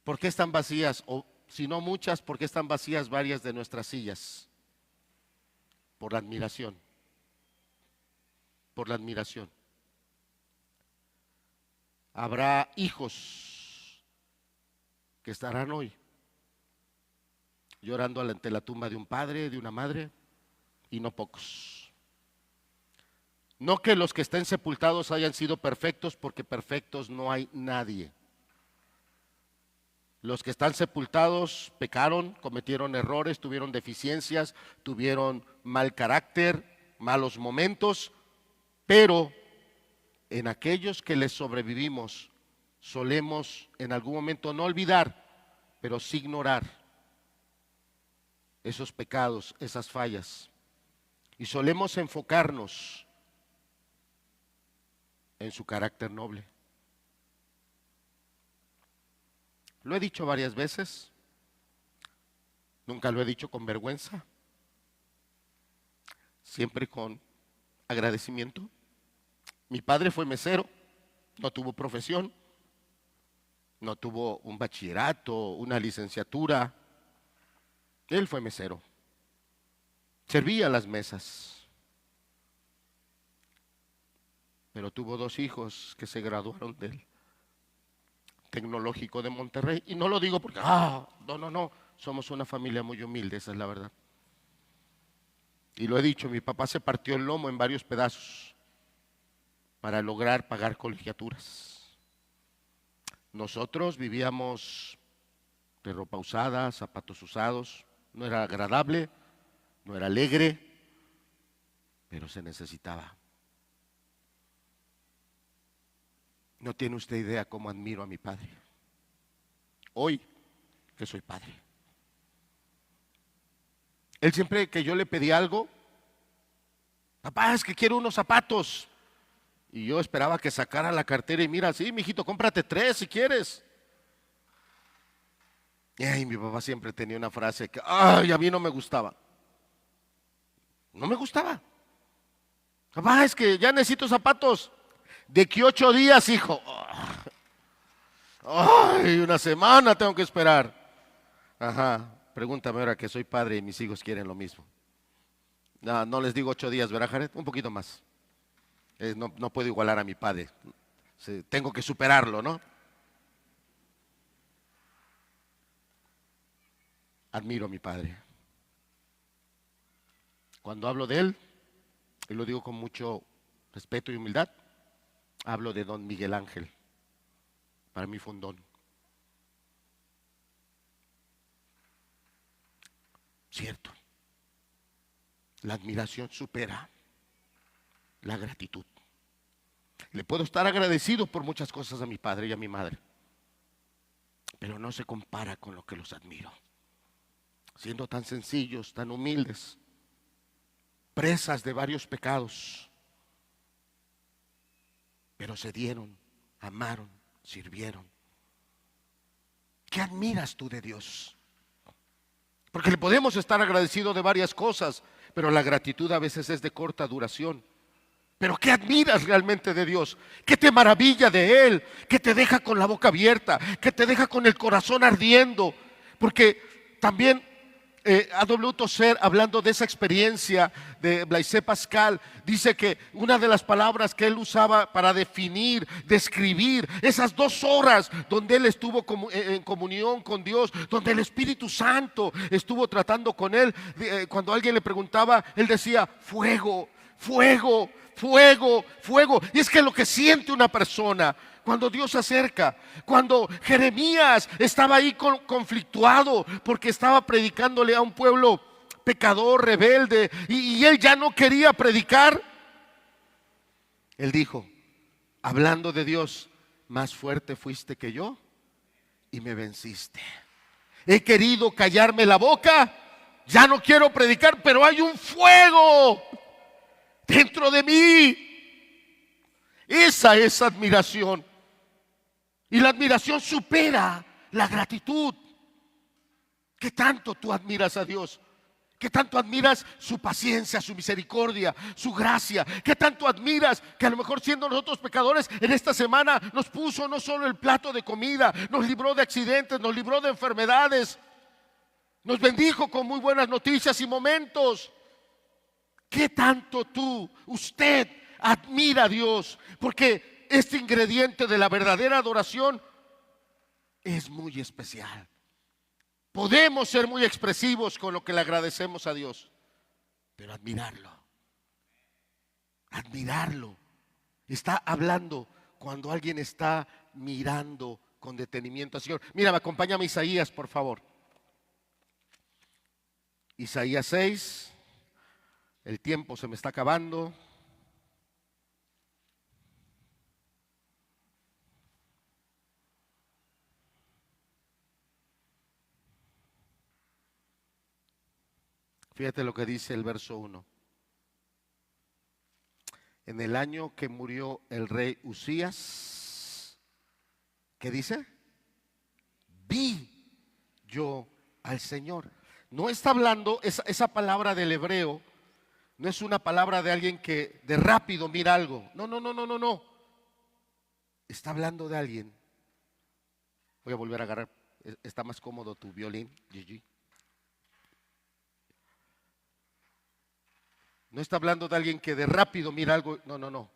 ¿Por qué están vacías? O si no muchas, ¿por qué están vacías varias de nuestras sillas? por la admiración, por la admiración. Habrá hijos que estarán hoy llorando ante la tumba de un padre, de una madre, y no pocos. No que los que estén sepultados hayan sido perfectos, porque perfectos no hay nadie. Los que están sepultados pecaron, cometieron errores, tuvieron deficiencias, tuvieron mal carácter, malos momentos, pero en aquellos que les sobrevivimos solemos en algún momento no olvidar, pero sí ignorar esos pecados, esas fallas, y solemos enfocarnos en su carácter noble. Lo he dicho varias veces, nunca lo he dicho con vergüenza, siempre con agradecimiento. Mi padre fue mesero, no tuvo profesión, no tuvo un bachillerato, una licenciatura. Él fue mesero, servía las mesas, pero tuvo 2 hijos que se graduaron del Tecnológico de Monterrey. Y no lo digo porque, no, somos una familia muy humilde, esa es la verdad. Y lo he dicho, mi papá se partió el lomo en varios pedazos para lograr pagar colegiaturas. Nosotros vivíamos de ropa usada, zapatos usados. No era agradable, no era alegre, pero se necesitaba. No tiene usted idea cómo admiro a mi padre. Hoy que soy padre. Él siempre que yo le pedí algo, papá, es que quiero unos zapatos. Y yo esperaba que sacara la cartera y mira, sí, mijito, cómprate 3 si quieres. Y mi papá siempre tenía una frase que, a mí no me gustaba. No me gustaba. Papá, es que ya necesito zapatos. ¿De qué 8 días, hijo? Una semana tengo que esperar. Ajá, pregúntame ahora que soy padre y mis hijos quieren lo mismo. No les digo 8 días, ¿verdad, Jared? Un poquito más. No puedo igualar a mi padre. Tengo que superarlo, ¿no? Admiro a mi padre. Cuando hablo de él, y lo digo con mucho respeto y humildad, hablo de don Miguel Ángel. Para mí fue un don. Cierto. La admiración supera la gratitud. Le puedo estar agradecido por muchas cosas a mi padre y a mi madre, pero no se compara con lo que los admiro. Siendo tan sencillos, tan humildes, presas de varios pecados, pero se dieron, amaron, sirvieron. ¿Qué admiras tú de Dios? Porque le podemos estar agradecidos de varias cosas, pero la gratitud a veces es de corta duración. Pero ¿qué admiras realmente de Dios? ¿Qué te maravilla de Él? ¿Qué te deja con la boca abierta? ¿Qué te deja con el corazón ardiendo? Porque también A.W. Tozer, hablando de esa experiencia de Blaise Pascal, dice que una de las palabras que él usaba para definir, describir esas 2 horas donde él estuvo en comunión con Dios, donde el Espíritu Santo estuvo tratando con él, cuando alguien le preguntaba, él decía, fuego, fuego, fuego, fuego. Y es que lo que siente una persona cuando Dios se acerca, cuando Jeremías estaba ahí conflictuado porque estaba predicándole a un pueblo pecador, rebelde, y él ya no quería predicar, él dijo, hablando de Dios, más fuerte fuiste que yo y me venciste. He querido callarme la boca, ya no quiero predicar, pero hay un fuego dentro de mí. Esa es admiración. Y la admiración supera la gratitud. ¿Qué tanto tú admiras a Dios? ¿Qué tanto admiras su paciencia, su misericordia, su gracia? ¿Qué tanto admiras que a lo mejor siendo nosotros pecadores en esta semana nos puso no solo el plato de comida, nos libró de accidentes, nos libró de enfermedades, nos bendijo con muy buenas noticias y momentos? ¿Qué tanto usted admira a Dios? Porque este ingrediente de la verdadera adoración es muy especial. Podemos ser muy expresivos con lo que le agradecemos a Dios, pero admirarlo. Está hablando cuando alguien está mirando con detenimiento al Señor. Mira, acompáñame a Isaías, por favor. Isaías 6. El tiempo se me está acabando. Fíjate lo que dice el verso 1. En el año que murió el rey Usías, ¿qué dice? Vi yo al Señor. No está hablando, esa palabra del hebreo no es una palabra de alguien que de rápido mira algo. No. Está hablando de alguien. Voy a volver a agarrar. Está más cómodo tu violín, Gigi. No está hablando de alguien que de rápido mira algo. No.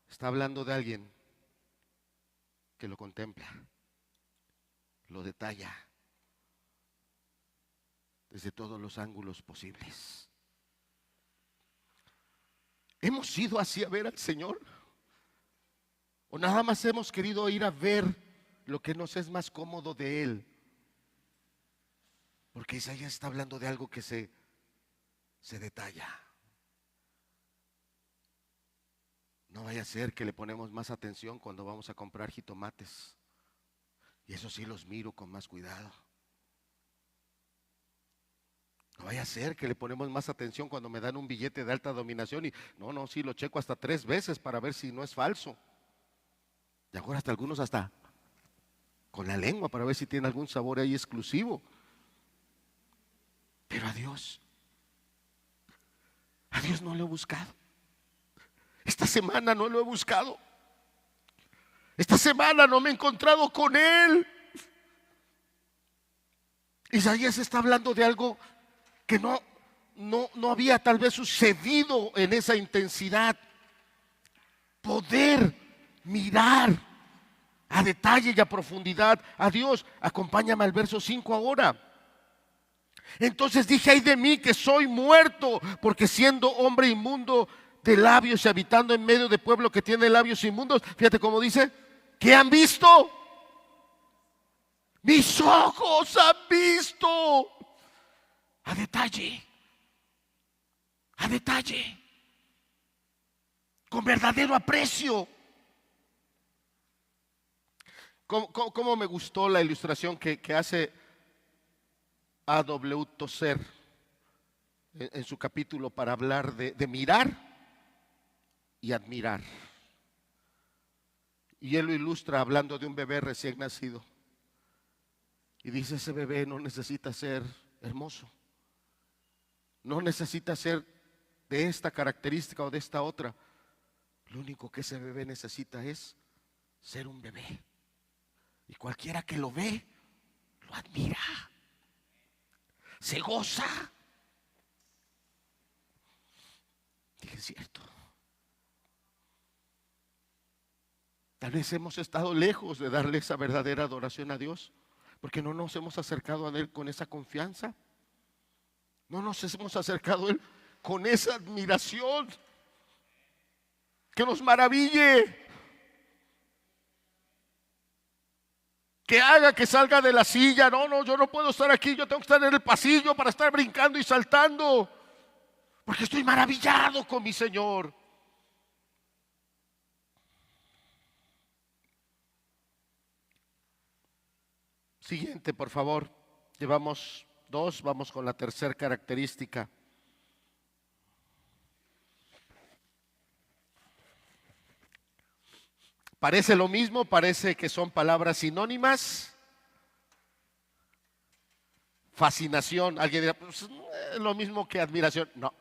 Está hablando de alguien que lo contempla, lo detalla desde todos los ángulos posibles. ¿Hemos ido así a ver al Señor? ¿O nada más hemos querido ir a ver lo que nos es más cómodo de Él? Porque Isaías está hablando de algo que se detalla. No vaya a ser que le ponemos más atención cuando vamos a comprar jitomates. Y eso sí los miro con más cuidado. No vaya a ser que le ponemos más atención cuando me dan un billete de alta dominación y sí lo checo hasta 3 veces para ver si no es falso. Y ahora hasta algunos hasta con la lengua para ver si tiene algún sabor ahí exclusivo. Pero a Dios no lo he buscado. Esta semana no lo he buscado. Esta semana no me he encontrado con Él. Isaías está hablando de algo que no había tal vez sucedido en esa intensidad. Poder mirar a detalle y a profundidad a Dios. Acompáñame al verso 5 ahora. Entonces dije: ay de mí, que soy muerto, porque siendo hombre inmundo de labios y habitando en medio de pueblo que tiene labios inmundos. Fíjate cómo dice: ¿qué han visto? Mis ojos han visto. A detalle, con verdadero aprecio. ¿Cómo me gustó la ilustración que hace A.W. Tozer en su capítulo para hablar de mirar y admirar? Y él lo ilustra hablando de un bebé recién nacido. Y dice: ese bebé no necesita ser hermoso, no necesita ser de esta característica o de esta otra. Lo único que ese bebé necesita es ser un bebé. Y cualquiera que lo ve, lo admira, se goza. Dije: es cierto. Tal vez hemos estado lejos de darle esa verdadera adoración a Dios, porque no nos hemos acercado a Él con esa confianza. No nos hemos acercado a Él con esa admiración que nos maraville, que haga que salga de la silla. Yo no puedo estar aquí, yo tengo que estar en el pasillo para estar brincando y saltando, porque estoy maravillado con mi Señor. Siguiente, por favor. Llevamos 2, vamos con la tercera característica. Parece lo mismo, parece que son palabras sinónimas. Fascinación, alguien dirá: pues, es lo mismo que admiración. No.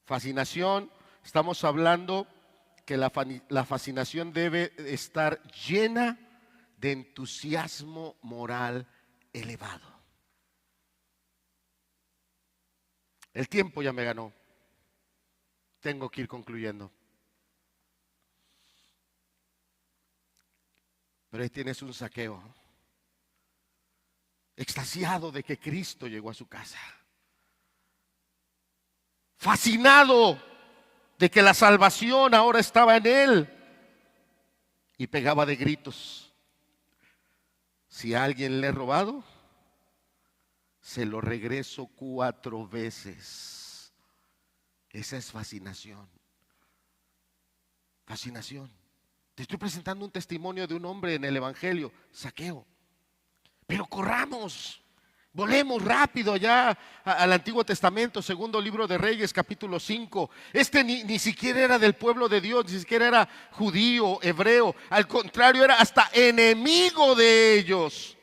Fascinación, estamos hablando que la fascinación debe estar llena de entusiasmo moral elevado. El tiempo ya me ganó. Tengo que ir concluyendo. Pero ahí tienes un Zaqueo, extasiado de que Cristo llegó a su casa, fascinado de que la salvación ahora estaba en él, y pegaba de gritos: si alguien le he robado, se lo regreso 4 veces. Esa es fascinación. Fascinación. Te estoy presentando un testimonio de un hombre en el Evangelio, Zaqueo. Pero corramos, volemos rápido allá al Antiguo Testamento, segundo libro de Reyes, capítulo 5. Este ni siquiera era del pueblo de Dios, ni siquiera era judío, hebreo. Al contrario, era hasta enemigo de ellos.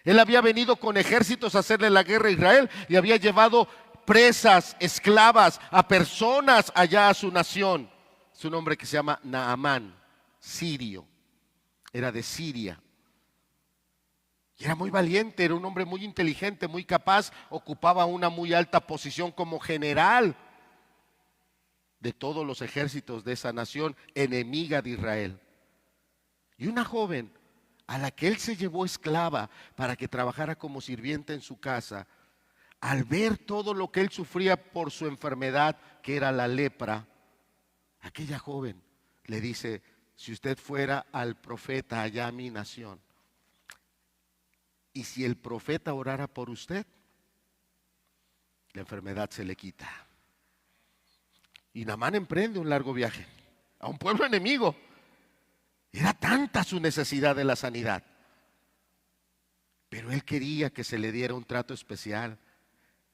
Él había venido con ejércitos a hacerle la guerra a Israel y había llevado presas, esclavas, a personas allá a su nación. Es un hombre que se llama Naamán, sirio. Era de Siria. Y era muy valiente, era un hombre muy inteligente, muy capaz, ocupaba una muy alta posición como general de todos los ejércitos de esa nación enemiga de Israel. Y una joven a la que él se llevó esclava para que trabajara como sirvienta en su casa, al ver todo lo que él sufría por su enfermedad, que era la lepra, aquella joven le dice: si usted fuera al profeta allá a mi nación, y si el profeta orara por usted, la enfermedad se le quita. Y Naamán emprende un largo viaje a un pueblo enemigo. Era tanta su necesidad de la sanidad, pero él quería que se le diera un trato especial.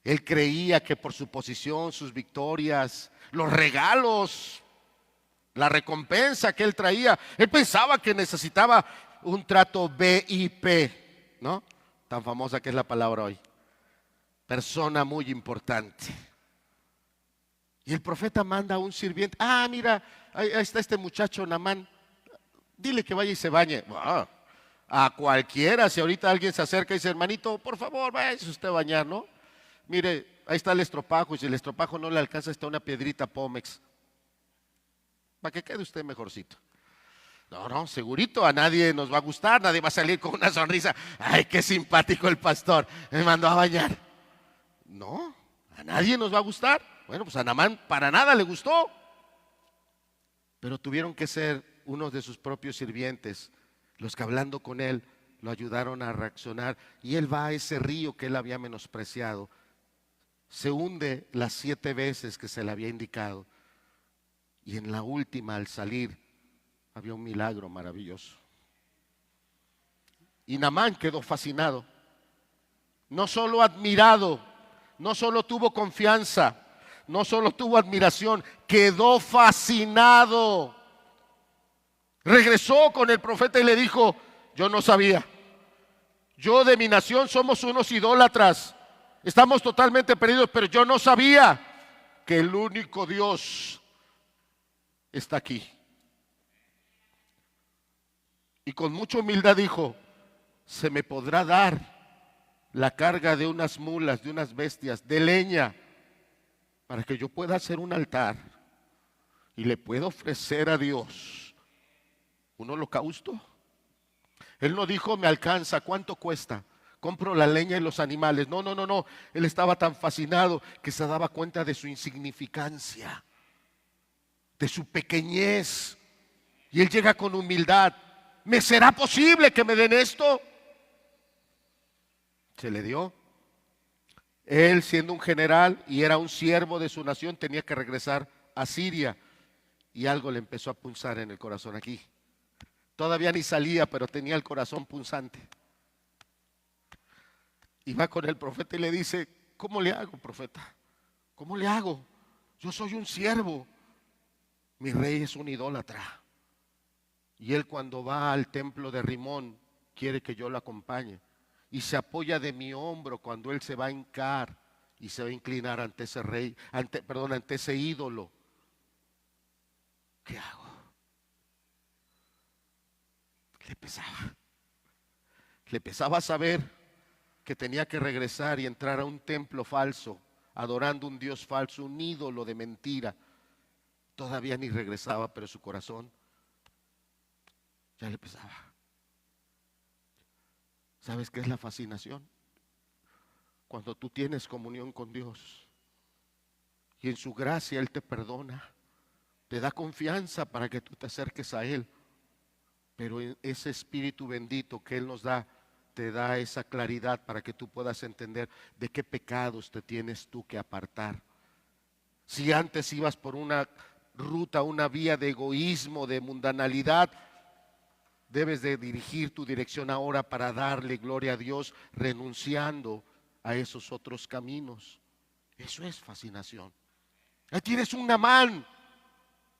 Él creía que por su posición, sus victorias, los regalos, la recompensa que él traía, él pensaba que necesitaba un trato VIP, ¿no? Tan famosa que es la palabra hoy. Persona muy importante. Y el profeta manda a un sirviente: mira, ahí está este muchacho Naamán, dile que vaya y se bañe. A cualquiera, si ahorita alguien se acerca y dice: hermanito, por favor, váyase usted a bañar, ¿no? Mire, ahí está el estropajo, y si el estropajo no le alcanza, está una piedrita Pómex, para que quede usted mejorcito. No, segurito a nadie nos va a gustar, nadie va a salir con una sonrisa: ay, qué simpático el pastor, me mandó a bañar. No, a nadie nos va a gustar. Bueno, pues a Naamán para nada le gustó. Pero tuvieron que ser unos de sus propios sirvientes los que, hablando con él, lo ayudaron a reaccionar. Y él va a ese río que él había menospreciado. Se hunde las 7 veces que se le había indicado. Y en la última, al salir, había un milagro maravilloso. Y Naamán quedó fascinado. No solo admirado, no solo tuvo confianza, no solo tuvo admiración, quedó fascinado. Regresó con el profeta y le dijo: yo no sabía. Yo de mi nación somos unos idólatras. Estamos totalmente perdidos, pero yo no sabía que el único Dios está aquí. Y con mucha humildad dijo: se me podrá dar la carga de unas mulas, de unas bestias, de leña, para que yo pueda hacer un altar y le pueda ofrecer a Dios un holocausto. Él no dijo: me alcanza, ¿cuánto cuesta? Compro la leña y los animales. No. Él estaba tan fascinado que se daba cuenta de su insignificancia, de su pequeñez. Y él llega con humildad: ¿me será posible que me den esto? Se le dio. Él, siendo un general y era un siervo de su nación, tenía que regresar a Siria. Y algo le empezó a punzar en el corazón aquí. Todavía ni salía, pero tenía el corazón punzante. Y va con el profeta y le dice: ¿cómo le hago, profeta? ¿Cómo le hago? Yo soy un siervo. Mi rey es un idólatra. Y él, cuando va al templo de Rimón, quiere que yo lo acompañe. Y se apoya de mi hombro cuando él se va a hincar y se va a inclinar ante ese rey, ante ese ídolo. ¿Qué hago? Le pesaba saber que tenía que regresar y entrar a un templo falso, adorando un Dios falso, un ídolo de mentira. Todavía ni regresaba, pero su corazón ya le pesaba. ¿Sabes qué es la fascinación? Cuando tú tienes comunión con Dios y en su gracia Él te perdona, te da confianza para que tú te acerques a Él, pero ese Espíritu bendito que Él nos da, te da esa claridad para que tú puedas entender de qué pecados te tienes tú que apartar. Si antes ibas por una ruta, una vía de egoísmo, de mundanalidad, debes de dirigir tu dirección ahora para darle gloria a Dios, renunciando a esos otros caminos. Eso es fascinación. Ahí tienes un Naamán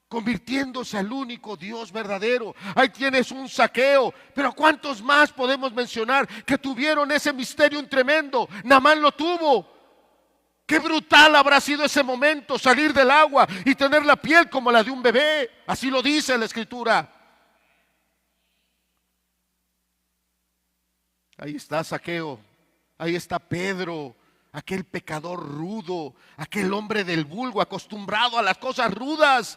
convirtiéndose al único Dios verdadero. Ahí tienes un Zaqueo. Pero ¿cuántos más podemos mencionar que tuvieron ese misterio tremendo? Naamán lo tuvo. Qué brutal habrá sido ese momento, salir del agua y tener la piel como la de un bebé. Así lo dice la Escritura. Ahí está Zaqueo, ahí está Pedro, aquel pecador rudo, aquel hombre del vulgo acostumbrado a las cosas rudas,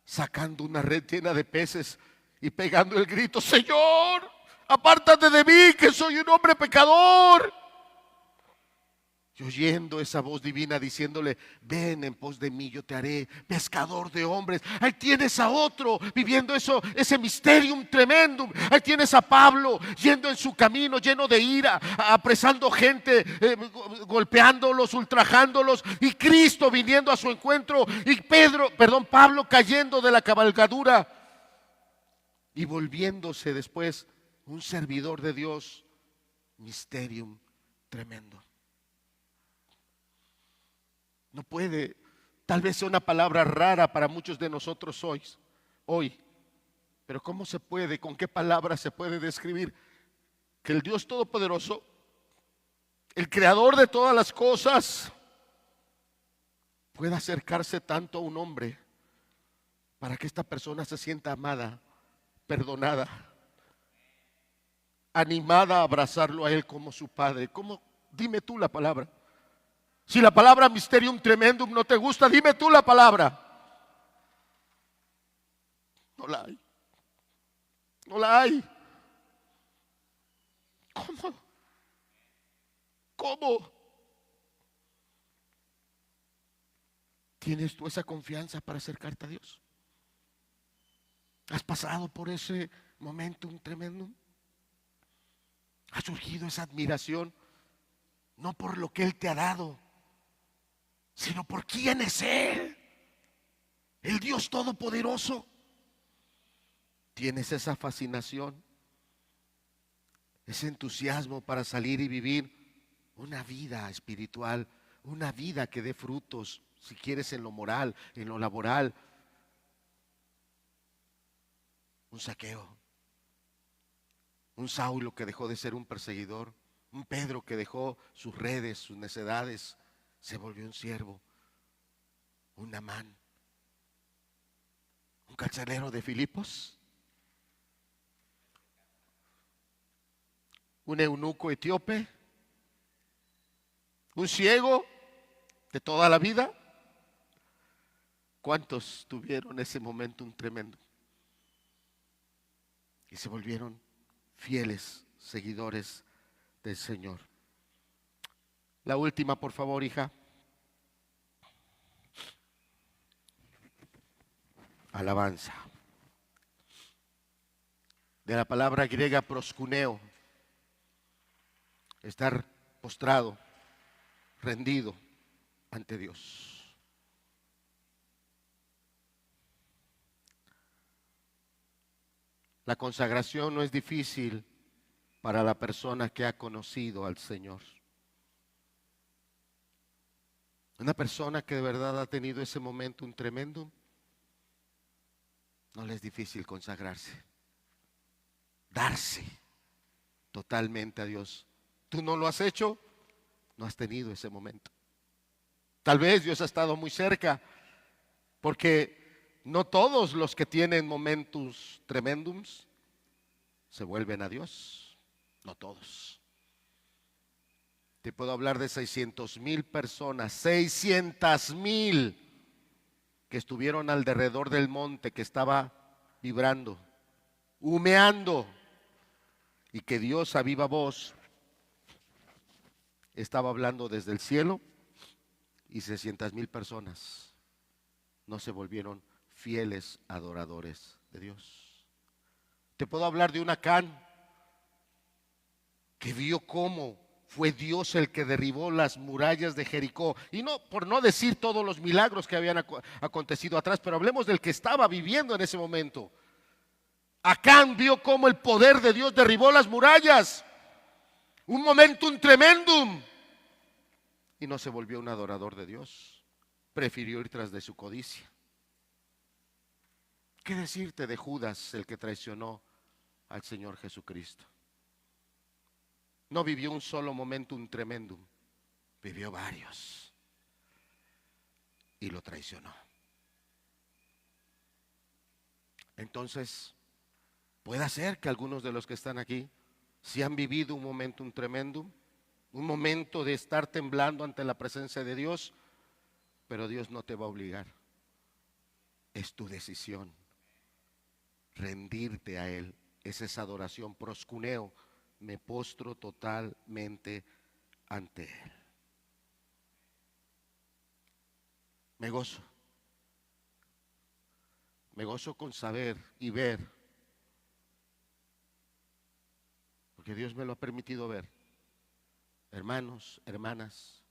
sacando una red llena de peces y pegando el grito: Señor, apártate de mí, que soy un hombre pecador. Y oyendo esa voz divina diciéndole: ven en pos de mí, yo te haré pescador de hombres. Ahí tienes a otro viviendo eso, ese misterium tremendum. Ahí tienes a Pablo yendo en su camino lleno de ira, apresando gente, golpeándolos, ultrajándolos, y Cristo viniendo a su encuentro, y Pablo cayendo de la cabalgadura y volviéndose después un servidor de Dios. Misterium tremendo. No puede, tal vez sea una palabra rara para muchos de nosotros hoy, pero ¿cómo se puede, con qué palabra se puede describir que el Dios Todopoderoso, el Creador de todas las cosas, pueda acercarse tanto a un hombre para que esta persona se sienta amada, perdonada, animada a abrazarlo a Él como su Padre? ¿Cómo? Dime tú la palabra. Si la palabra mysterium tremendum no te gusta, dime tú la palabra. No la hay. No la hay. ¿Cómo? ¿Cómo? ¿Tienes tú esa confianza para acercarte a Dios? ¿Has pasado por ese momentum tremendum? ¿Ha surgido esa admiración? No por lo que Él te ha dado, sino por quién es Él, el Dios Todopoderoso. ¿Tienes esa fascinación, ese entusiasmo para salir y vivir una vida espiritual, una vida que dé frutos, si quieres, en lo moral, en lo laboral? Un Zaqueo, un Saulo que dejó de ser un perseguidor, un Pedro que dejó sus redes, sus necedades, se volvió un siervo. Un Naamán, un carcelero de Filipos, un eunuco etíope, un ciego de toda la vida. ¿Cuántos tuvieron ese momento tremendo y se volvieron fieles seguidores del Señor? La última, por favor, hija. Alabanza. De la palabra griega proskuneo, estar postrado, rendido ante Dios. La consagración no es difícil para la persona que ha conocido al Señor. Una persona que de verdad ha tenido ese momento tremendo, no le es difícil consagrarse, darse totalmente a Dios. ¿Tú no lo has hecho? No has tenido ese momento. Tal vez Dios ha estado muy cerca, porque no todos los que tienen momentos tremendums se vuelven a Dios. No todos. Te puedo hablar de 600,000 personas, 600,000 que estuvieron alrededor del monte que estaba vibrando, humeando, y que Dios a viva voz estaba hablando desde el cielo, y 600,000 personas no se volvieron fieles adoradores de Dios. Te puedo hablar de un Acán que vio cómo fue Dios el que derribó las murallas de Jericó. Y no, por no decir todos los milagros que habían acontecido atrás, pero hablemos del que estaba viviendo en ese momento. Acán vio cómo el poder de Dios derribó las murallas. Un momentum tremendum. Y no se volvió un adorador de Dios. Prefirió ir tras de su codicia. ¿Qué decirte de Judas, el que traicionó al Señor Jesucristo? No vivió un solo momentum tremendum, vivió varios y lo traicionó. Entonces, puede ser que algunos de los que están aquí sí han vivido un momentum tremendum, un momento de estar temblando ante la presencia de Dios, pero Dios no te va a obligar. Es tu decisión rendirte a Él. Esa es adoración, proscuneo. Me postro totalmente ante Él. Me gozo con saber y ver, porque Dios me lo ha permitido ver, hermanos, hermanas,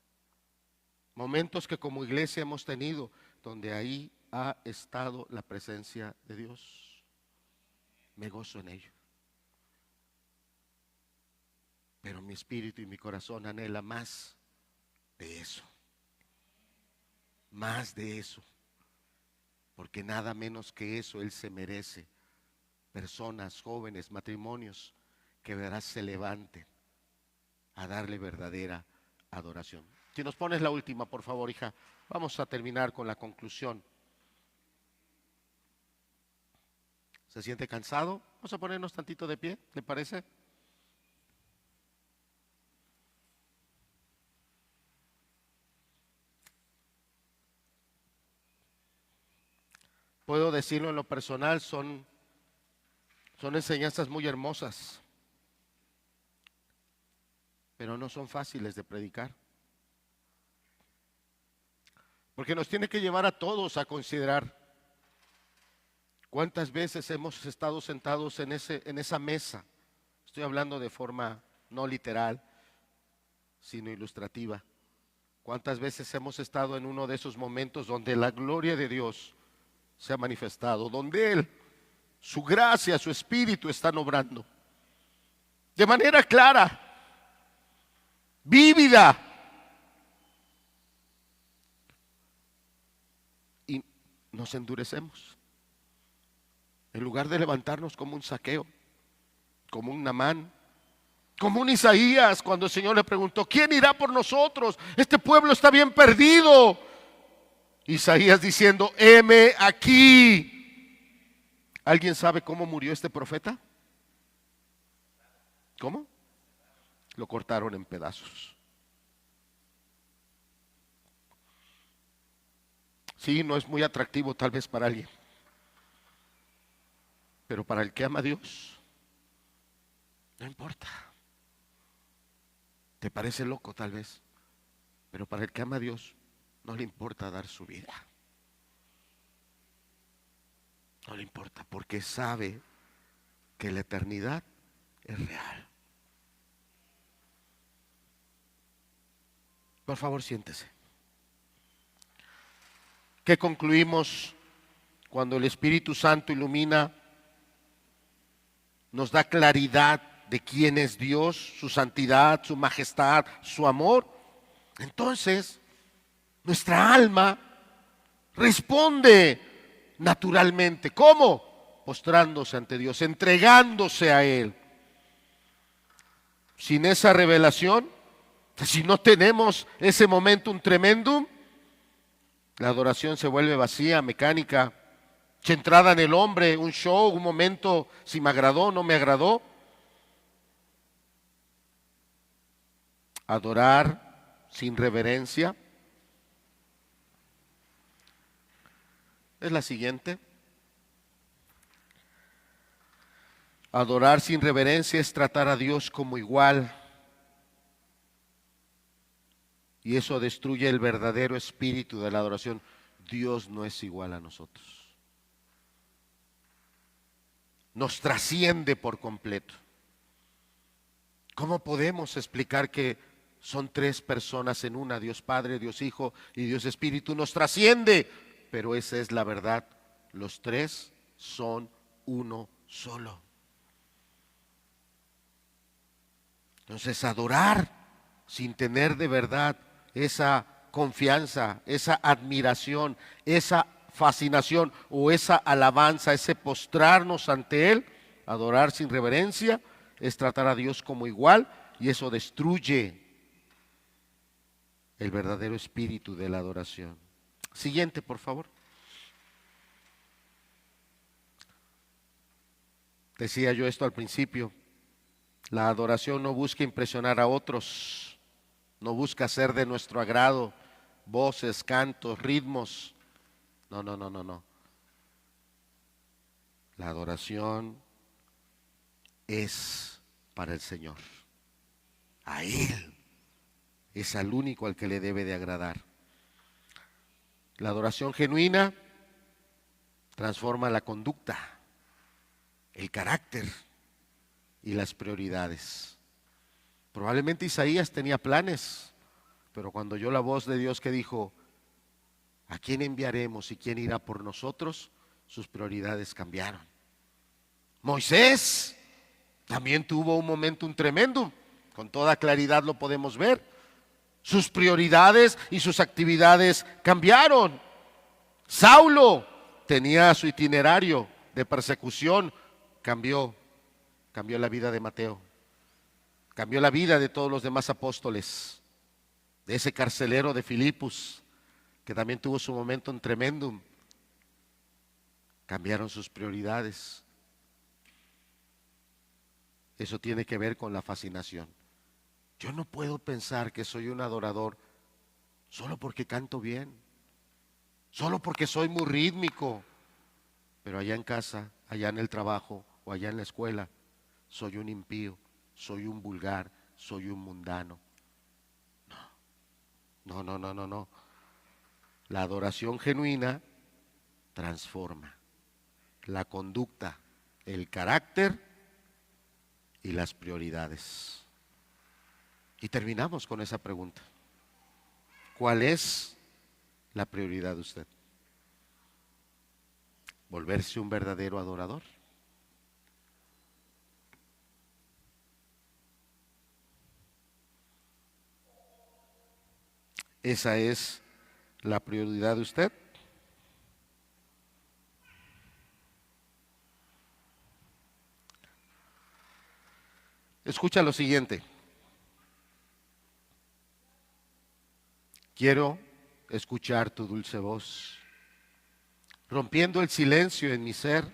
momentos que como iglesia hemos tenido, donde ahí ha estado la presencia de Dios. Me gozo en ello. Pero mi espíritu y mi corazón anhela más de eso. Más de eso. Porque nada menos que eso Él se merece. Personas, jóvenes, matrimonios, que verás se levanten a darle verdadera adoración. Si nos pones la última, por favor, hija. Vamos a terminar con la conclusión. ¿Se siente cansado? Vamos a ponernos tantito de pie, ¿le parece? Puedo decirlo en lo personal, son enseñanzas muy hermosas, pero no son fáciles de predicar. Porque nos tiene que llevar a todos a considerar cuántas veces hemos estado sentados en esa mesa. Estoy hablando de forma no literal, sino ilustrativa. Cuántas veces hemos estado en uno de esos momentos donde la gloria de Dios se ha manifestado, donde Él, su gracia, su espíritu están obrando de manera clara, vívida, y nos endurecemos. En lugar de levantarnos como un Zaqueo, como un Naamán, como un Isaías, cuando el Señor le preguntó: ¿quién irá por nosotros? Este pueblo está bien perdido. Isaías diciendo: heme aquí. ¿Alguien sabe cómo murió este profeta? ¿Cómo? Lo cortaron en pedazos. Sí, no es muy atractivo tal vez para alguien, pero para el que ama a Dios, no importa. Te parece loco tal vez, pero para el que ama a Dios, no le importa dar su vida. No le importa, porque sabe que la eternidad es real. Por favor, siéntese. ¿Qué concluimos cuando el Espíritu Santo ilumina, nos da claridad de quién es Dios, su santidad, su majestad, su amor? Entonces, nuestra alma responde naturalmente. ¿Cómo? Postrándose ante Dios, entregándose a Él. Sin esa revelación, si no tenemos ese momentum tremendum, la adoración se vuelve vacía, mecánica, centrada en el hombre, un show, un momento, si me agradó, no me agradó. Adorar sin reverencia es la siguiente. Adorar sin reverencia es tratar a Dios como igual, y eso destruye el verdadero espíritu de la adoración. Dios no es igual a nosotros. Nos trasciende por completo. ¿Cómo podemos explicar que son tres personas en una? Dios Padre, Dios Hijo y Dios Espíritu. Nos trasciende, pero esa es la verdad. Los tres son uno solo. Entonces, adorar sin tener de verdad esa confianza, esa admiración, esa fascinación o esa alabanza, ese postrarnos ante Él, adorar sin reverencia, es tratar a Dios como igual, y eso destruye el verdadero espíritu de la adoración. Siguiente, por favor. Decía yo esto al principio. La adoración no busca impresionar a otros, no busca ser de nuestro agrado, voces, cantos, ritmos. No. La adoración es para el Señor. A Él es al único al que le debe de agradar. La adoración genuina transforma la conducta, el carácter y las prioridades. Probablemente Isaías tenía planes, pero cuando oyó la voz de Dios que dijo: ¿a quién enviaremos y quién irá por nosotros?, sus prioridades cambiaron. Moisés también tuvo un momentum tremendo, con toda claridad lo podemos ver. Sus prioridades y sus actividades cambiaron. Saulo tenía su itinerario de persecución, cambió la vida de Mateo, cambió la vida de todos los demás apóstoles, de ese carcelero de Filipos, que también tuvo su momentum tremendum. Cambiaron sus prioridades. Eso tiene que ver con la fascinación. Yo no puedo pensar que soy un adorador solo porque canto bien, solo porque soy muy rítmico, pero allá en casa, allá en el trabajo o allá en la escuela, soy un impío, soy un vulgar, soy un mundano. No. La adoración genuina transforma la conducta, el carácter y las prioridades. Y terminamos con esa pregunta. ¿Cuál es la prioridad de usted? ¿Volverse un verdadero adorador? ¿Esa es la prioridad de usted? Escucha lo siguiente. Quiero escuchar tu dulce voz, rompiendo el silencio en mi ser.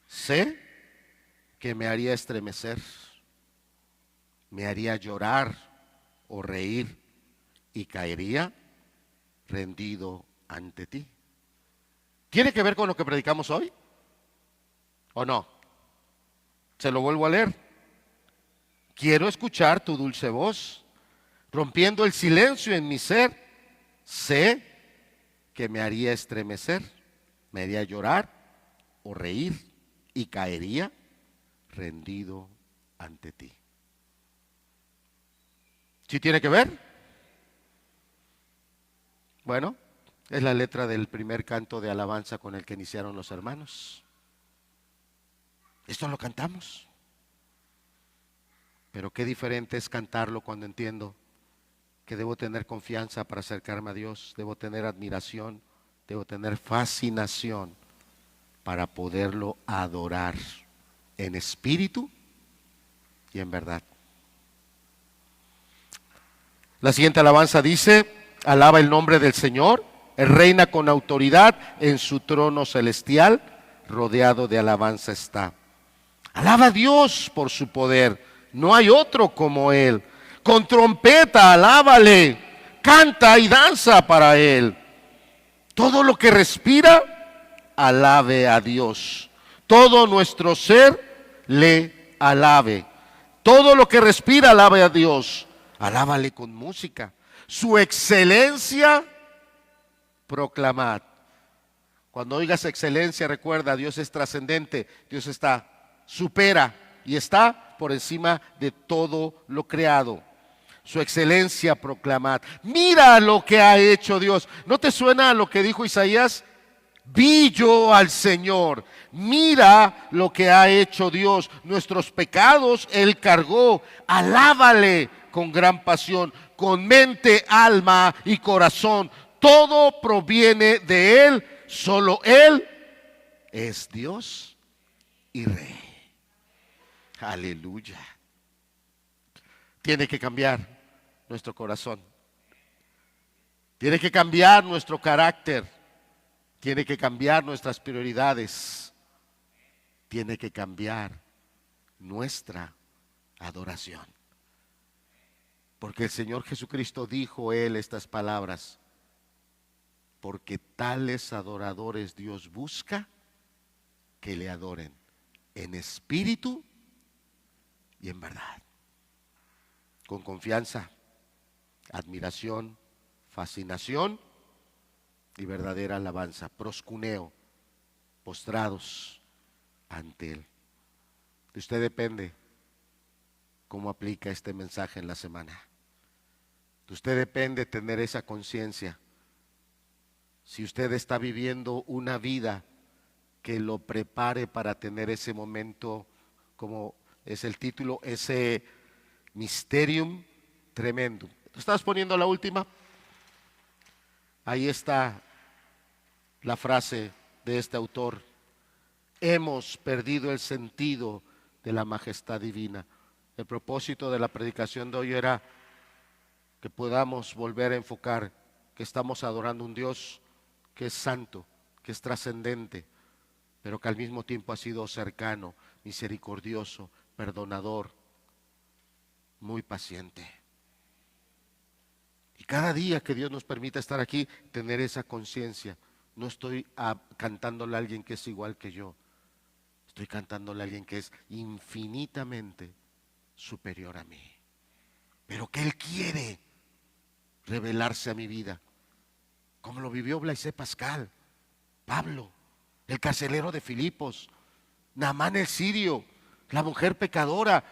Sé que me haría estremecer, me haría llorar o reír, y caería rendido ante ti. ¿Tiene que ver con lo que predicamos hoy? ¿O no? Se lo vuelvo a leer. Quiero escuchar tu dulce voz, rompiendo el silencio en mi ser. Sé que me haría estremecer, me haría llorar o reír, y caería rendido ante ti. ¿Sí tiene que ver? Bueno, es la letra del primer canto de alabanza con el que iniciaron los hermanos. Esto lo cantamos. Pero qué diferente es cantarlo cuando entiendo que debo tener confianza para acercarme a Dios, debo tener admiración, debo tener fascinación para poderlo adorar en espíritu y en verdad. La siguiente alabanza dice: alaba el nombre del Señor, Él reina con autoridad en su trono celestial, rodeado de alabanza está. Alaba a Dios por su poder, no hay otro como Él. Con trompeta, alábale. Canta y danza para Él. Todo lo que respira, alabe a Dios. Todo nuestro ser le alabe. Todo lo que respira, alabe a Dios. Alábale con música. Su excelencia, proclamad. Cuando oigas excelencia, recuerda, Dios es trascendente. Dios supera y está por encima de todo lo creado. Su excelencia proclamad. Mira lo que ha hecho Dios. ¿No te suena a lo que dijo Isaías? Vi yo al Señor. Mira lo que ha hecho Dios. Nuestros pecados Él cargó. Alábale con gran pasión, con mente, alma y corazón. Todo proviene de Él. Solo Él es Dios y Rey. Aleluya. Tiene que cambiar nuestro corazón. Tiene que cambiar nuestro carácter. Tiene que cambiar nuestras prioridades. Tiene que cambiar nuestra adoración. Porque el Señor Jesucristo dijo Él estas palabras. Porque tales adoradores Dios busca que le adoren en espíritu y en verdad. Con confianza, admiración, fascinación y verdadera alabanza, proscuneo, postrados ante Él. De usted depende cómo aplica este mensaje en la semana. De usted depende tener esa conciencia. Si usted está viviendo una vida que lo prepare para tener ese momento, como es el título, ese Mysterium Tremendum. ¿Estás poniendo la última? Ahí está la frase de este autor. Hemos perdido el sentido de la majestad divina. El propósito de la predicación de hoy era que podamos volver a enfocar que estamos adorando un Dios que es santo, que es trascendente, pero que al mismo tiempo ha sido cercano, misericordioso, perdonador, muy paciente. Y cada día que Dios nos permita estar aquí, tener esa conciencia. No estoy cantándole a alguien que es igual que yo. Estoy cantándole a alguien que es infinitamente superior a mí. Pero que Él quiere revelarse a mi vida. Como lo vivió Blaise Pascal, Pablo, el carcelero de Filipos, Naamán el sirio, la mujer pecadora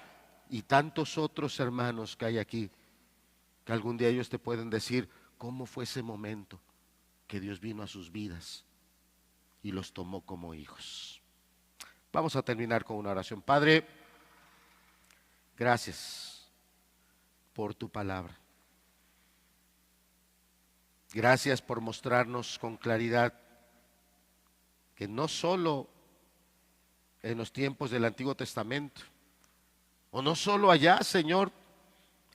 y tantos otros hermanos que hay aquí, que algún día ellos te pueden decir cómo fue ese momento que Dios vino a sus vidas y los tomó como hijos. Vamos a terminar con una oración. Padre, gracias por tu palabra. Gracias por mostrarnos con claridad que no solo en los tiempos del Antiguo Testamento, o no solo allá, Señor,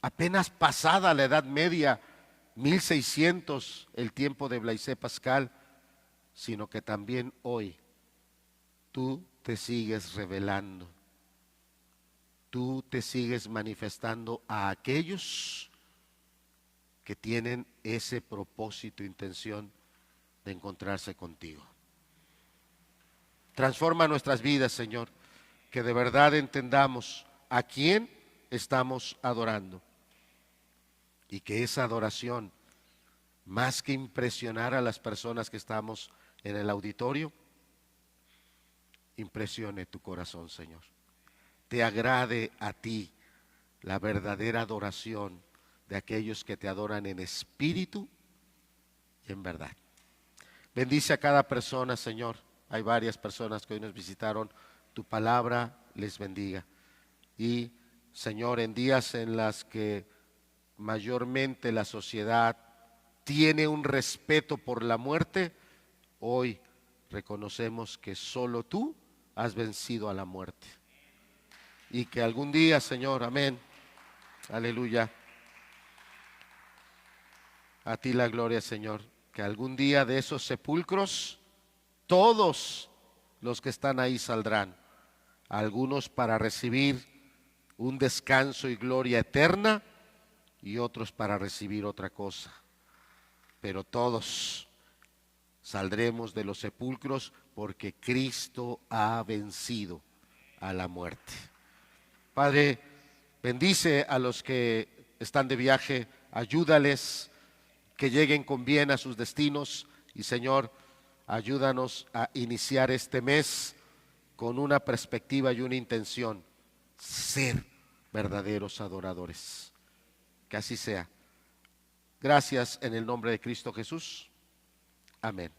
apenas pasada la Edad Media, 1600, el tiempo de Blaise Pascal, sino que también hoy tú te sigues revelando, tú te sigues manifestando a aquellos que tienen ese propósito, intención de encontrarse contigo. Transforma nuestras vidas, Señor, que de verdad entendamos a quién estamos adorando y que esa adoración, más que impresionar a las personas que estamos en el auditorio, impresione tu corazón, Señor. Te agrade a ti la verdadera adoración de aquellos que te adoran en espíritu y en verdad. Bendice a cada persona, Señor. Hay varias personas que hoy nos visitaron. Tu palabra les bendiga. Y, Señor, en días en las que mayormente la sociedad tiene un respeto por la muerte, hoy reconocemos que solo tú has vencido a la muerte. Y que algún día, Señor, amén, aleluya, a ti la gloria, Señor, que algún día de esos sepulcros todos los que están ahí saldrán, algunos para recibir un descanso y gloria eterna, y otros para recibir otra cosa. Pero todos saldremos de los sepulcros porque Cristo ha vencido a la muerte. Padre, bendice a los que están de viaje, ayúdales que lleguen con bien a sus destinos y Señor, ayúdanos a iniciar este mes con una perspectiva y una intención, ser verdaderos adoradores. Que así sea. Gracias en el nombre de Cristo Jesús. Amén.